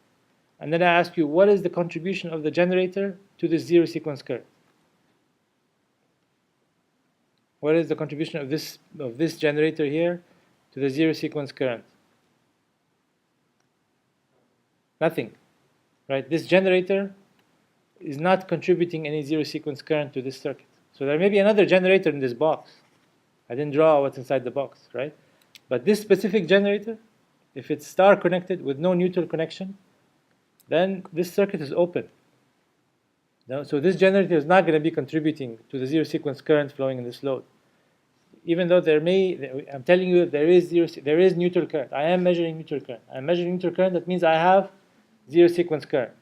and then I ask you what is the contribution of the generator to this zero sequence current? What is the contribution of this generator here to the zero sequence current? Nothing, right? This generator is not contributing any zero sequence current to this circuit. So there may be another generator in this box. I didn't draw what's inside the box, right? But this specific generator, if it's star connected with no neutral connection, then this circuit is open. No? So this generator is not going to be contributing to the zero sequence current flowing in this load. Even though I'm telling you there is neutral current. I am measuring neutral current. I'm measuring neutral current. That means I have zero sequence current.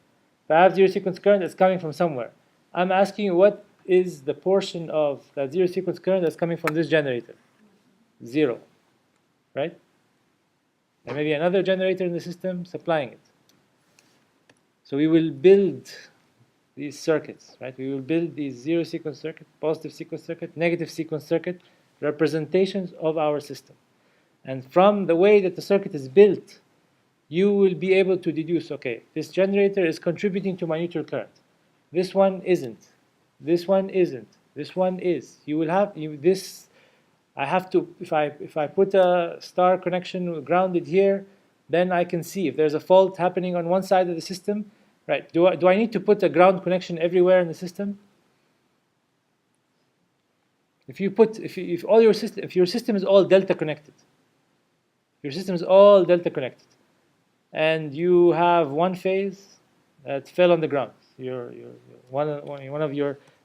If I have zero sequence current, it's coming from somewhere. I'm asking you what is the portion of that zero sequence current that's coming from this generator? Zero, right? There may be another generator in the system supplying it. So we will build these circuits, right? We will build these zero sequence circuit, positive sequence circuit, negative sequence circuit, representations of our system. And from the way that the circuit is built, you will be able to deduce, okay, this generator is contributing to my neutral current. This one isn't. This one isn't. This one is. You will have this. I have to, if I put a star connection grounded here, then I can see if there's a fault happening on one side of the system, right? Do I need to put a ground connection everywhere in the system? If your system is all delta connected, and you have one phase that fell on the ground.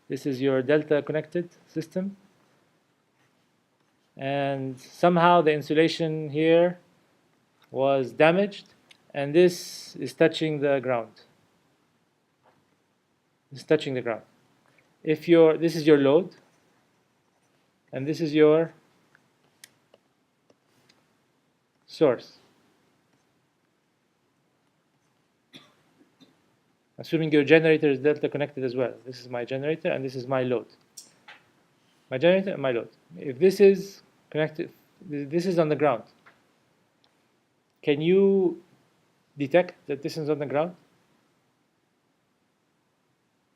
This is your delta connected system, and somehow the insulation here was damaged, and this is touching the ground. This is your load, and this is your source. Assuming your generator is delta connected as well. This is my generator and this is my load. My generator and my load. If this is connected, this is on the ground. Can you detect that this is on the ground?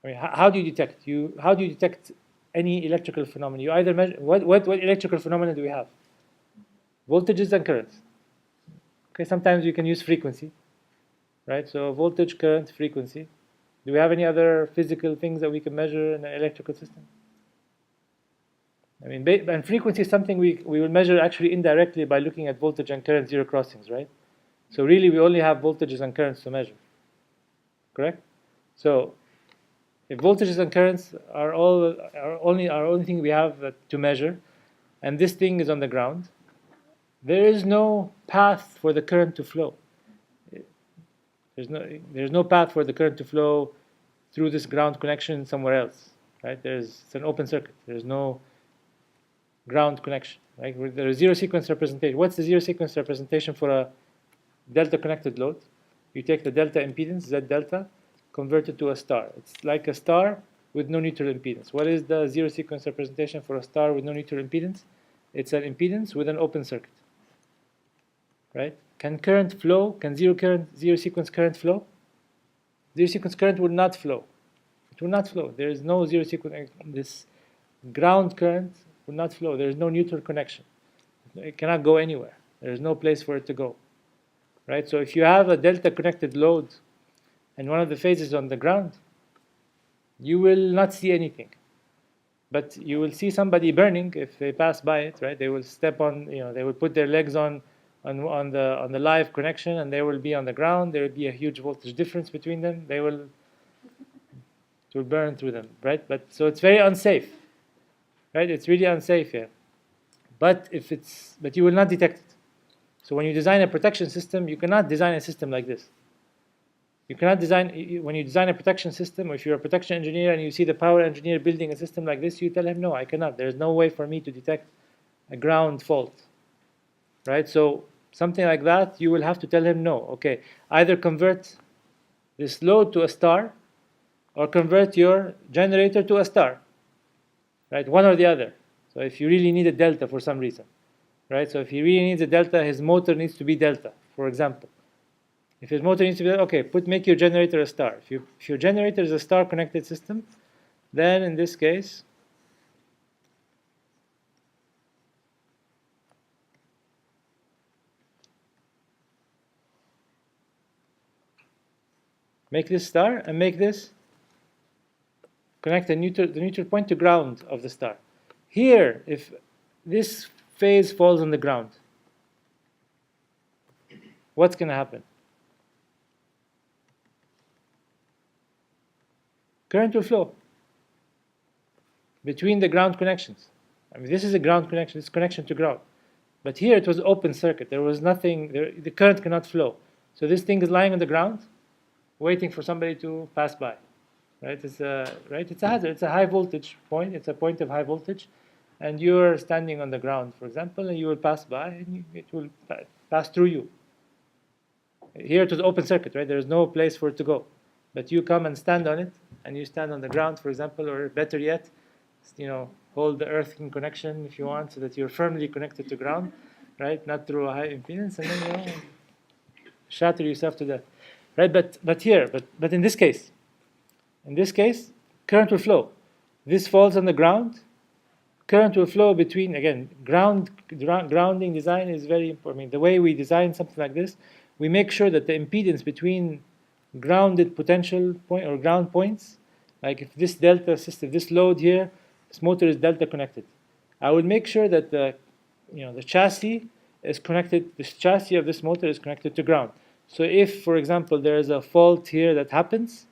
I mean, how do you detect? How do you detect any electrical phenomenon? You either measure what electrical phenomena do we have? Voltages and currents. Okay, sometimes you can use frequency, right? So voltage, current, frequency. Do we have any other physical things that we can measure in an electrical system? I mean, and frequency is something we will measure actually indirectly by looking at voltage and current zero crossings, right? So really, we only have voltages and currents to measure. Correct? So if voltages and currents are only thing we have to measure, and this thing is on the ground, there is no path for the current to flow. There's no path for the current to flow through this ground connection somewhere else, right? It's an open circuit. There's no ground connection, right? There is zero sequence representation. What's the zero sequence representation for a delta connected load? You take the delta impedance, Z delta, convert it to a star. It's like a star with no neutral impedance. What is the zero sequence representation for a star with no neutral impedance? It's an impedance with an open circuit, right? Can current flow? Can zero sequence current flow? Zero sequence current will not flow. It will not flow. There is no zero sequence. This ground current will not flow. There is no neutral connection. It cannot go anywhere. There is no place for it to go, right? So if you have a delta connected load and one of the phases on the ground, you will not see anything. But you will see somebody burning if they pass by it, right? They will step on, they will put their legs on the live connection, and they will be on the ground. There will be a huge voltage difference between them. It will burn through them, right? So it's very unsafe, right? It's really unsafe here. But you will not detect it. So when you design a protection system, you cannot design a system like this. You cannot when you design a protection system, or if you're a protection engineer and you see the power engineer building a system like this, you tell him, no, I cannot. There's no way for me to detect a ground fault, right? So something like that, you will have to tell him, no, okay, either convert this load to a star or convert your generator to a star, right? One or the other. So if you really need a delta for some reason, right? So if he really needs a delta, his motor needs to be delta, for example. If his motor needs to be delta, okay, make your generator a star. If your generator is a star connected system, then in this case, make this star and make this connect the neutral point to ground of the star. Here, if this phase falls on the ground, what's going to happen? Current will flow between the ground connections. I mean, this is a ground connection, it's connection to ground. But here it was open circuit. There was nothing, the current cannot flow. So this thing is lying on the ground, waiting for somebody to pass by. Right? It's a hazard. It's a high voltage point. It's a point of high voltage. And you're standing on the ground, for example, and you will pass by, and it will pass through you. Here it was open circuit, right? There's no place for it to go. But you come and stand on it, and you stand on the ground, for example, or better yet, hold the earth in connection if you want, so that you're firmly connected to ground, right? Not through a high impedance, and then shatter yourself to death, right? But in this case, current will flow. This falls on the ground. Current will flow between, again, grounding design is very important. I mean, the way we design something like this, we make sure that the impedance between grounded potential point or ground points, like if this delta system, this load here, this motor is delta connected. I will make sure that the chassis is connected, this chassis of this motor is connected to ground. So if, for example, there is a fault here that happens,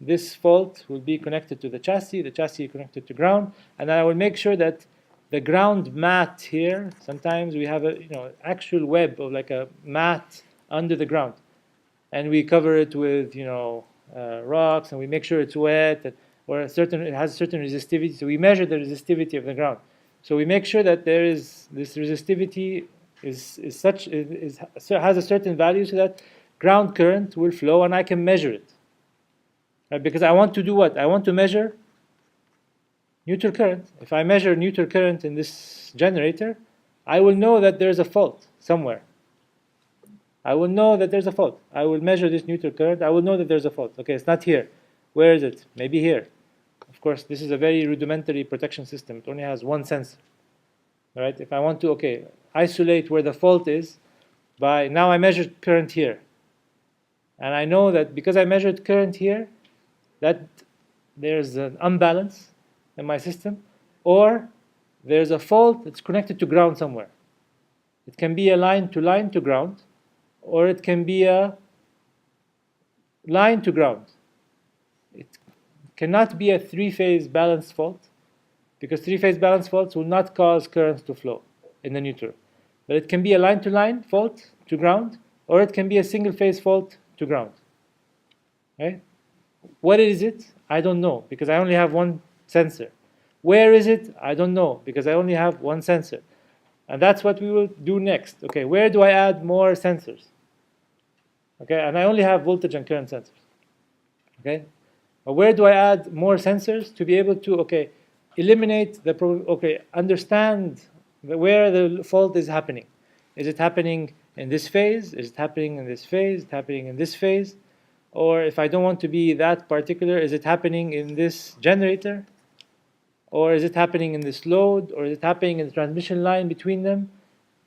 this fault will be connected to the chassis connected to ground, and I will make sure that the ground mat here, sometimes we have a actual web of like a mat under the ground, and we cover it with rocks, and we make sure it's wet, or it has a certain resistivity. So we measure the resistivity of the ground. So we make sure that there is this resistivity has a certain value, so that ground current will flow, and I can measure it. Right? Because I want to do what? I want to measure neutral current. If I measure neutral current in this generator, I will know that there's a fault somewhere. I will know that there's a fault. I will measure this neutral current. I will know that there's a fault. Okay, it's not here. Where is it? Maybe here. Of course, this is a very rudimentary protection system. It only has one sensor. Right? If I want to, isolate where the fault is, now I measured current here. And I know that because I measured current here, that there's an unbalance in my system, or there's a fault that's connected to ground somewhere. It can be a line to ground, or it can be a line to ground. It cannot be a three-phase balanced fault, because three-phase balanced faults will not cause currents to flow in the neutral. But it can be a line-to-line fault to ground, or it can be a single-phase fault to ground. Right? What is it? I don't know, because I only have one sensor. Where is it? I don't know, because I only have one sensor. And that's what we will do next. Okay, where do I add more sensors? Okay, and I only have voltage and current sensors. Okay, but where do I add more sensors to be able to eliminate understand where the fault is happening? Is it happening in this phase? Is it happening in this phase? Is it happening in this phase? Or if I don't want to be that particular, is it happening in this generator? Or is it happening in this load? Or is it happening in the transmission line between them?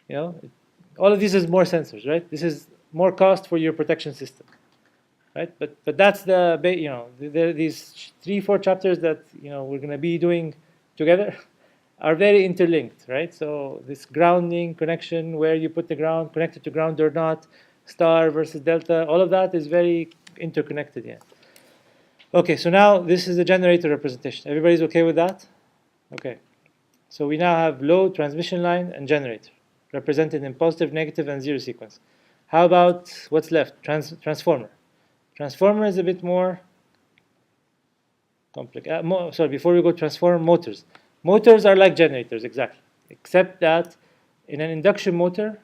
All of these is more sensors, right? This is more cost for your protection system, right? But that's these 3-4 chapters that we're going to be doing together are very interlinked, right? So this grounding connection, where you put the ground, connected to ground or not, star versus delta, all of that is very interconnected. Yeah. Okay, so now this is the generator representation. Everybody's okay with that? Okay. So we now have load, transmission line, and generator, represented in positive, negative, and zero sequence. How about what's left? Transformer. Transformer is a bit more complicated. Before we go to transformer, motors. Motors are like generators, exactly. Except that in an induction motor,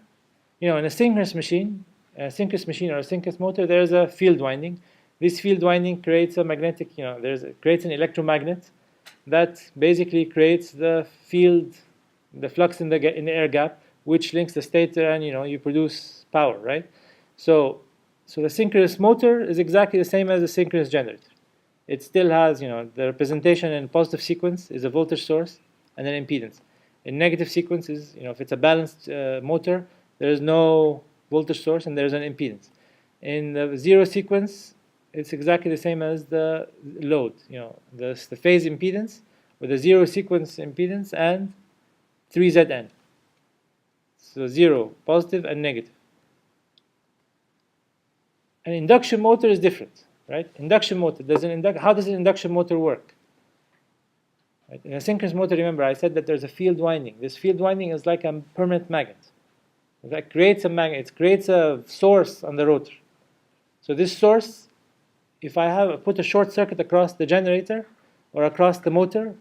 in a synchronous machine or a synchronous motor, there's a field winding. This field winding creates a magnetic, creates an electromagnet that basically creates the field, the flux in the air gap, which links the stator, and you produce power, right? So the synchronous motor is exactly the same as the synchronous generator. It still has, the representation in positive sequence is a voltage source and an impedance. In negative sequence is, if it's a balanced motor, there is no voltage source and there's an impedance. In the zero sequence, it's exactly the same as the load. The phase impedance with a zero sequence impedance and 3Zn. So zero, positive and negative. An induction motor is different. right? Induction motor. How does an induction motor work? Right? In a synchronous motor, remember, I said that there's a field winding. This field winding is like a permanent magnet. That creates a magnet. It creates a source on the rotor. So this source, if I put a short circuit across the generator or across the motor,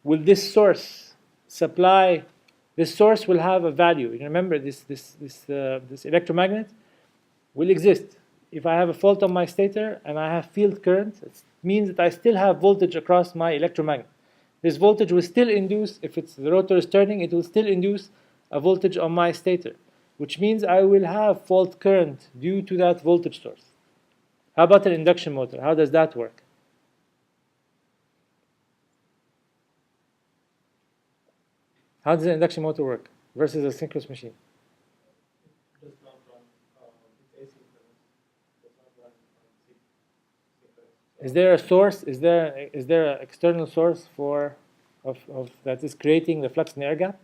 will this source supply? This source will have a value. You remember, this electromagnet will exist. If I have a fault on my stator and I have field current, it means that I still have voltage across my electromagnet. This voltage will still induce, if the rotor is turning, it will still induce a voltage on my stator, which means I will have fault current due to that voltage source. How about an induction motor? How does that work? How does an induction motor work versus a synchronous machine? It does not run with asynchronous. It does not run on synchronous. Is there a source? Is there an external source of that is creating the flux in the air gap,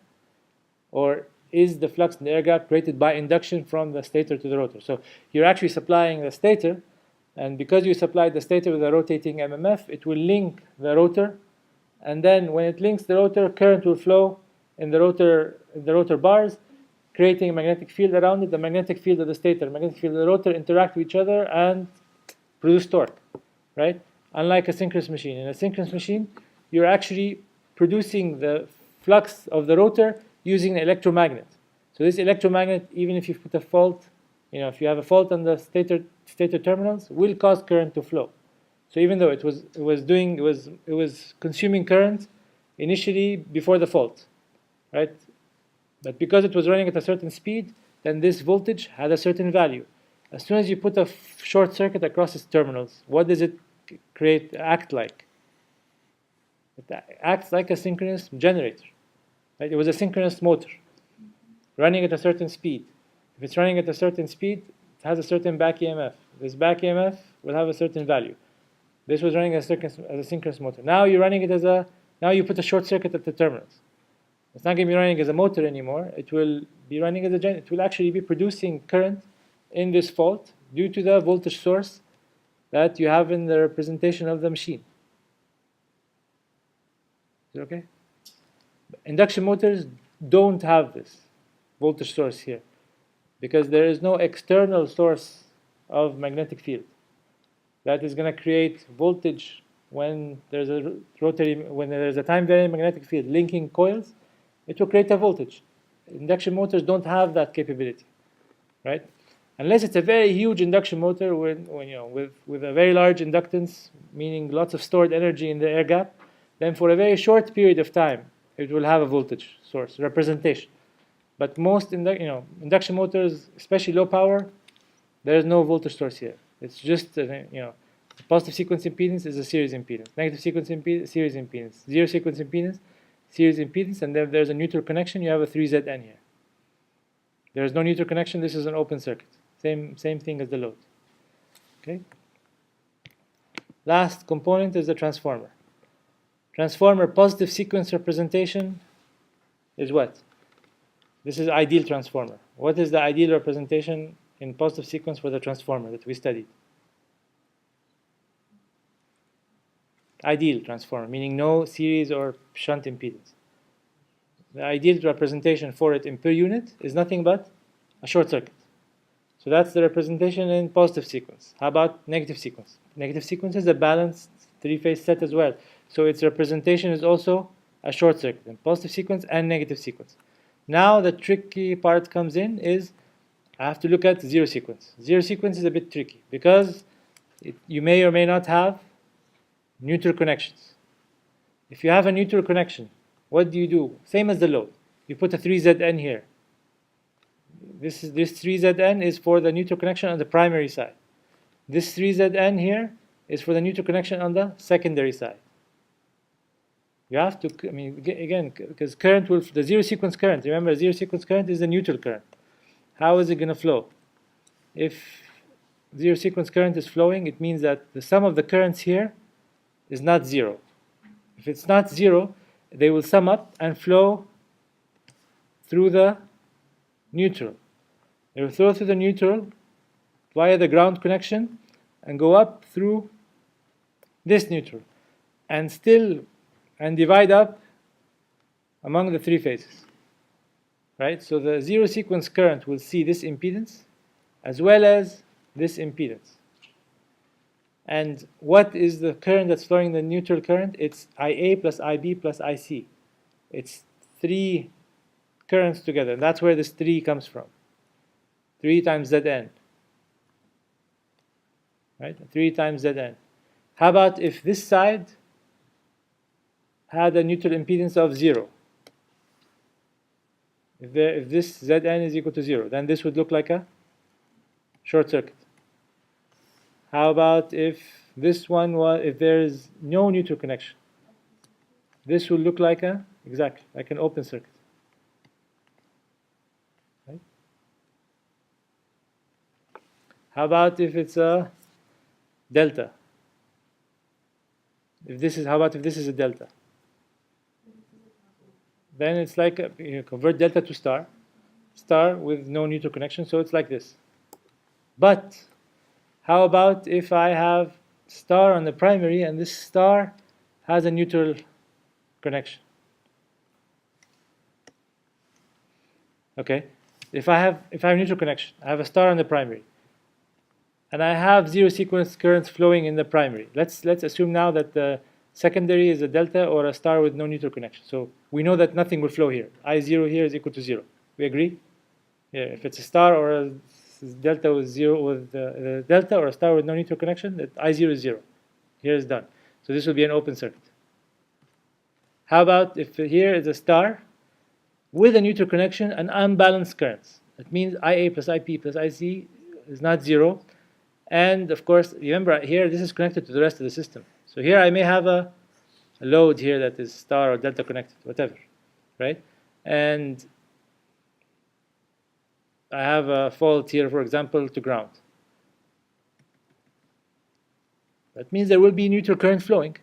or is the flux in the air gap created by induction from the stator to the rotor? So you're actually supplying the stator, and because you supplied the stator with a rotating MMF, it will link the rotor, and then when it links the rotor, current will flow in the rotor bars, creating a magnetic field around it. The magnetic field of the stator, the magnetic field of the rotor interact with each other and produce torque, right? Unlike a synchronous machine. In a synchronous machine, you're actually producing the flux of the rotor using an electromagnet. So this electromagnet, even if you put a fault, if you have a fault on the stator terminals, will cause current to flow. So even though it was consuming current initially before the fault, right? But because it was running at a certain speed, then this voltage had a certain value. As soon as you put a short circuit across its terminals, what does it act like? It acts like a synchronous generator. Right? It was a synchronous motor running at a certain speed. If it's running at a certain speed, it has a certain back EMF. This back EMF will have a certain value. This was running as a synchronous motor. Now you're running it now you put a short circuit at the terminals. It's not going to be running as a motor anymore. It will be running as it will actually be producing current in this fault due to the voltage source that you have in the representation of the machine. Is it okay? Induction motors don't have this voltage source here because there is no external source of magnetic field that is going to create voltage when there's a time varying magnetic field linking coils. It will create a voltage. Induction motors don't have that capability, right? Unless it's a very huge induction motor with a very large inductance, meaning lots of stored energy in the air gap, then for a very short period of time, it will have a voltage source representation. But most induction motors, especially low power, there is no voltage source here. It's just the positive sequence impedance is a series impedance, negative sequence impedance, series impedance, zero sequence impedance, series impedance, and then there's a neutral connection. You have a 3Zn here. There is no neutral connection. This is an open circuit. Same thing as the load. Okay. Last component is the transformer. Transformer positive sequence representation is what? This is ideal transformer. What is the ideal representation in positive sequence for the transformer that we studied? Ideal transformer, meaning no series or shunt impedance. The ideal representation for it in per unit is nothing but a short circuit. So that's the representation in positive sequence. How about negative sequence? Negative sequence is a balanced three-phase set as well. So its representation is also a short circuit in positive sequence and negative sequence. Now the tricky part comes in is I have to look at zero sequence. Zero sequence is a bit tricky because you may or may not have neutral connections. If you have a neutral connection, what do? Same as the load. You put a 3Zn here. This 3Zn is for the neutral connection on the primary side. This 3Zn here is for the neutral connection on the secondary side. You have to, again, because current the zero sequence current, remember zero sequence current is the neutral current. How is it going to flow? If zero sequence current is flowing, it means that the sum of the currents here is not zero. If it's not zero, they will sum up and flow through the neutral. They will flow through the neutral via the ground connection, and go up through this neutral, and divide up among the three phases, right? So the zero sequence current will see this impedance as well as this impedance. And what is the current that's flowing in the neutral current? It's IA plus IB plus IC. It's three currents together, and that's where this 3 comes from. 3 times Zn, right? 3 times Zn. How about if this side had a neutral impedance of 0? If this Zn is equal to 0, then this would look like a short circuit. How about if this one was, if there is no neutral connection? This will look like exactly, like an open circuit. Right? How about if it's a delta? How about if this is a delta? Then it's like, convert delta to star with no neutral connection, so it's like this. But how about if I have star on the primary and this star has a neutral connection? Okay, if I have neutral connection, I have a star on the primary, and I have zero sequence currents flowing in the primary. Let's assume now that the secondary is a delta or a star with no neutral connection. So we know that nothing will flow here. I0 here is equal to 0. We agree? Yeah, if it's a star or a delta with a delta or a star with no neutral connection, that I0 is 0. Here is done. So this will be an open circuit. How about if here is a star with a neutral connection and unbalanced currents? That means IA plus IP plus IC is not 0. And of course, remember here, this is connected to the rest of the system. So here I may have a load here that is star or delta connected, whatever, right? And I have a fault here, for example, to ground. That means there will be neutral current flowing,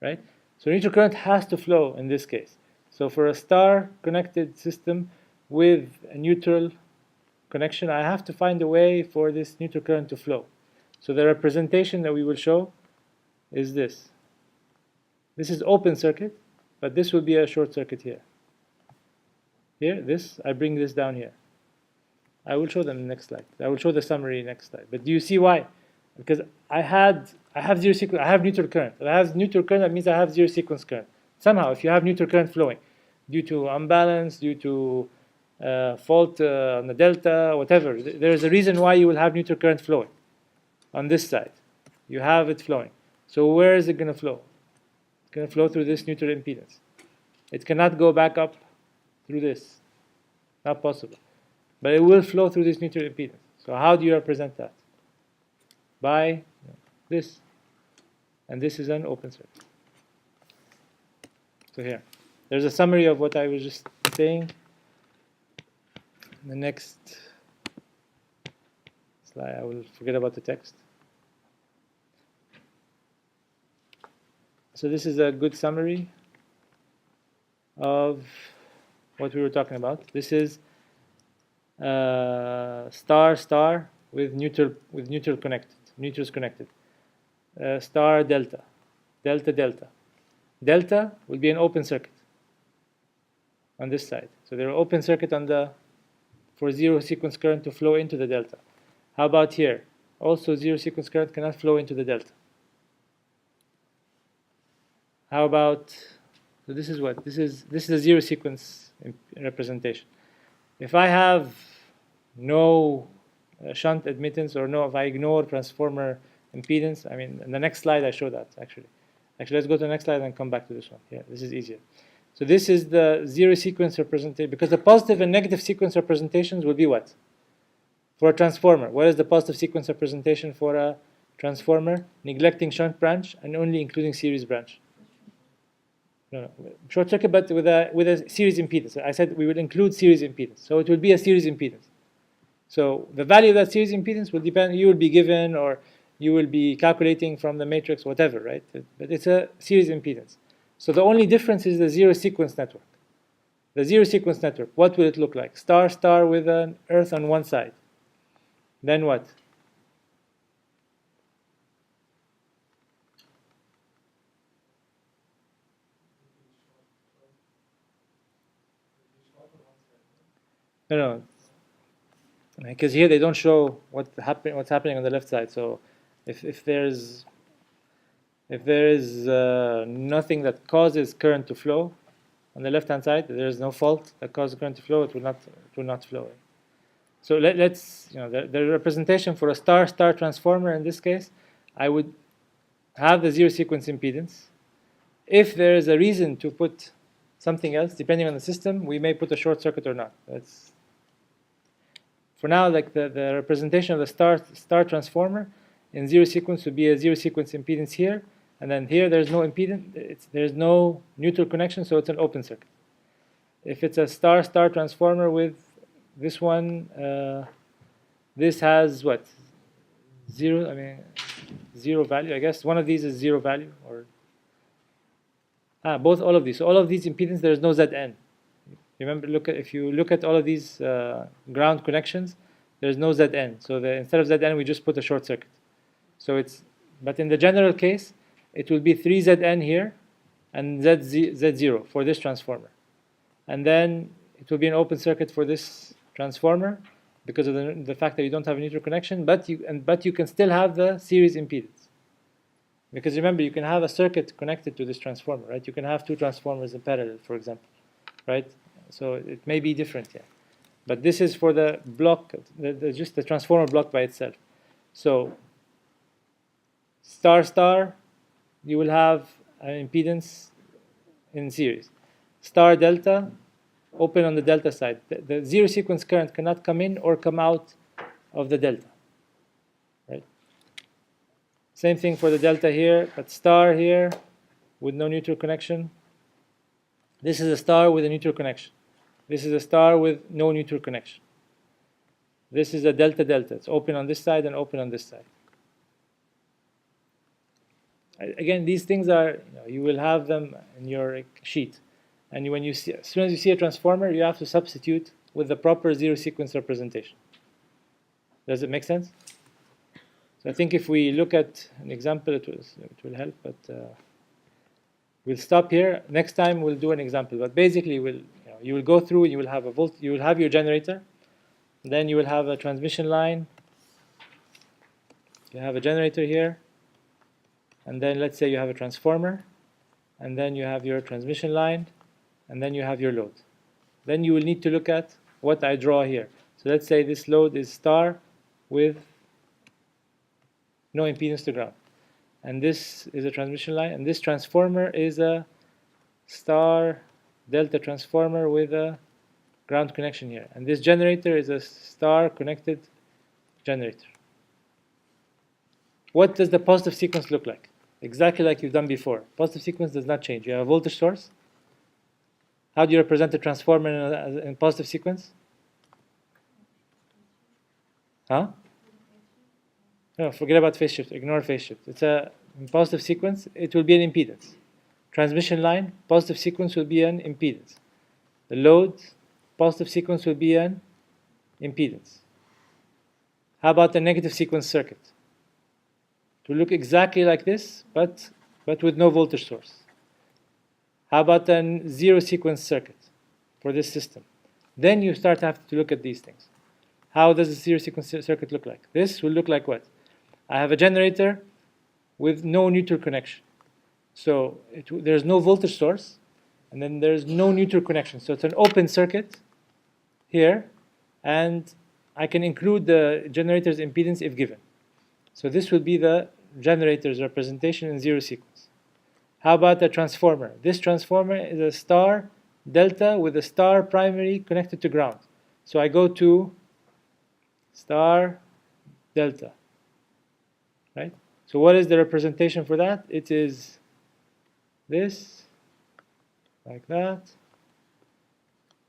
right? So neutral current has to flow in this case. So for a star connected system with a neutral connection, I have to find a way for this neutral current to flow. So the representation that we will show is this. This is open circuit, but this will be a short circuit here. Here, I bring this down here. I will show them the next slide. I will show the summary next slide. But do you see why? Because I have zero sequence. I have neutral current. If I have neutral current, that means I have zero sequence current. Somehow, if you have neutral current flowing, due to imbalance, due to fault on the delta, whatever, there is a reason why you will have neutral current flowing. On this side, you have it flowing. So where is it going to flow? It's going to flow through this neutral impedance. It cannot go back up through this. Not possible. But it will flow through this neutral impedance. So how do you represent that? By this. And this is an open circuit. So here. There's a summary of what I was just saying. The next slide, I will forget about the text. So this is a good summary of what we were talking about. This is star with neutrals connected. Star delta. Delta will be an open circuit on this side. So there are open circuit for zero sequence current to flow into the delta. How about here? Also zero sequence current cannot flow into the delta. How about, so this is what? This is a zero sequence representation. If I have no shunt admittance or if I ignore transformer impedance, I mean, in the next slide I show that actually. Actually, let's go to the next slide and come back to this one. Yeah, this is easier. So this is the zero sequence representation, because the positive and negative sequence representations will be what? For a transformer, what is the positive sequence representation for a transformer? Neglecting shunt branch and only including series branch. No, short circuit, but with a series impedance. I said we will include series impedance, so it will be a series impedance. So the value of that series impedance will depend. You will be given, or you will be calculating from the matrix, whatever, right? But it's a series impedance. So the only difference is the zero sequence network. The zero sequence network, what will it look like? Star with an earth on one side. Then what? No, because here they don't show what's happening on the left side. So if there's nothing that causes current to flow on the left hand side, there is no fault that causes current to flow, it will not flow. So let's, the representation for a star-star transformer in this case, I would have the zero sequence impedance. If there is a reason to put something else, depending on the system, we may put a short circuit or not. That's, for now, like the representation of the star transformer in zero sequence would be a zero sequence impedance here, and then here there's no impedance, there's no neutral connection, so it's an open circuit. If it's a star-star transformer with this one, this has what? Zero value, I guess. One of these is zero value, or all of these. So all of these impedance, there's no Zn. Remember, if you look at all of these ground connections, there's no Zn. So instead of Zn, we just put a short circuit. So but in the general case, it will be 3 Zn here, and Z0 for this transformer. And then it will be an open circuit for this transformer because of the fact that you don't have a neutral connection, but you can still have the series impedance. Because remember, you can have a circuit connected to this transformer, right? You can have two transformers in parallel, for example, right? So it may be different, yeah. But this is for the block, just the transformer block by itself. So star-star, you will have an impedance in series. Star-delta, open on the delta side. The zero sequence current cannot come in or come out of the delta, right? Same thing for the delta here, but star here with no neutral connection. This is a star with a neutral connection. This is a star with no neutral connection. This is a delta-delta. It's open on this side and open on this side. Again, these things are, you will have them in your sheet. And as soon as you see a transformer, you have to substitute with the proper zero sequence representation. Does it make sense? So I think if we look at an example, it will help. But we'll stop here. Next time we'll do an example. But basically, you will go through. You will have you will have your generator. Then you will have a transmission line. You have a generator here. And then let's say you have a transformer. And then you have your transmission line. And then you have your load. Then you will need to look at what I draw here. So let's say this load is star with no impedance to ground. And this is a transmission line. And this transformer is a star delta transformer with a ground connection here. And this generator is a star connected generator. What does the positive sequence look like? Exactly like you've done before. Positive sequence does not change. You have a voltage source. How do you represent the transformer in positive sequence? Huh? No, forget about phase shift. Ignore phase shift. It's in positive sequence, it will be an impedance. Transmission line, positive sequence will be an impedance. The load, positive sequence will be an impedance. How about the negative sequence circuit? It will look exactly like this, but with no voltage source. How about a zero sequence circuit for this system? Then you start to have to look at these things. How does the zero sequence circuit look like? This will look like what? I have a generator with no neutral connection. So there's no voltage source, and then there's no neutral connection. So it's an open circuit here, and I can include the generator's impedance if given. So this will be the generator's representation in zero sequence. How about the transformer? This transformer is a star delta with a star primary connected to ground. So I go to star delta, right? So what is the representation for that? It is this, like that,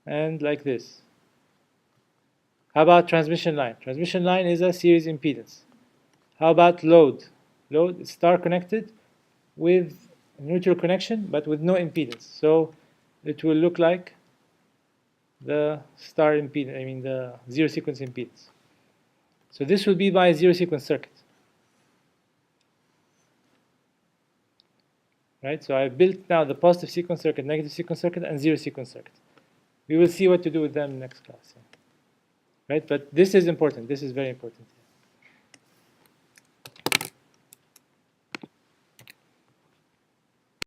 and like this. How about transmission line? Transmission line is a series impedance. How about load? Load is star connected with neutral connection, but with no impedance. So it will look like the star impedance, the zero sequence impedance. So this will be my zero sequence circuit. Right? So I built now the positive sequence circuit, negative sequence circuit, and zero sequence circuit. We will see what to do with them next class. Yeah. right? But this is important. This is very important.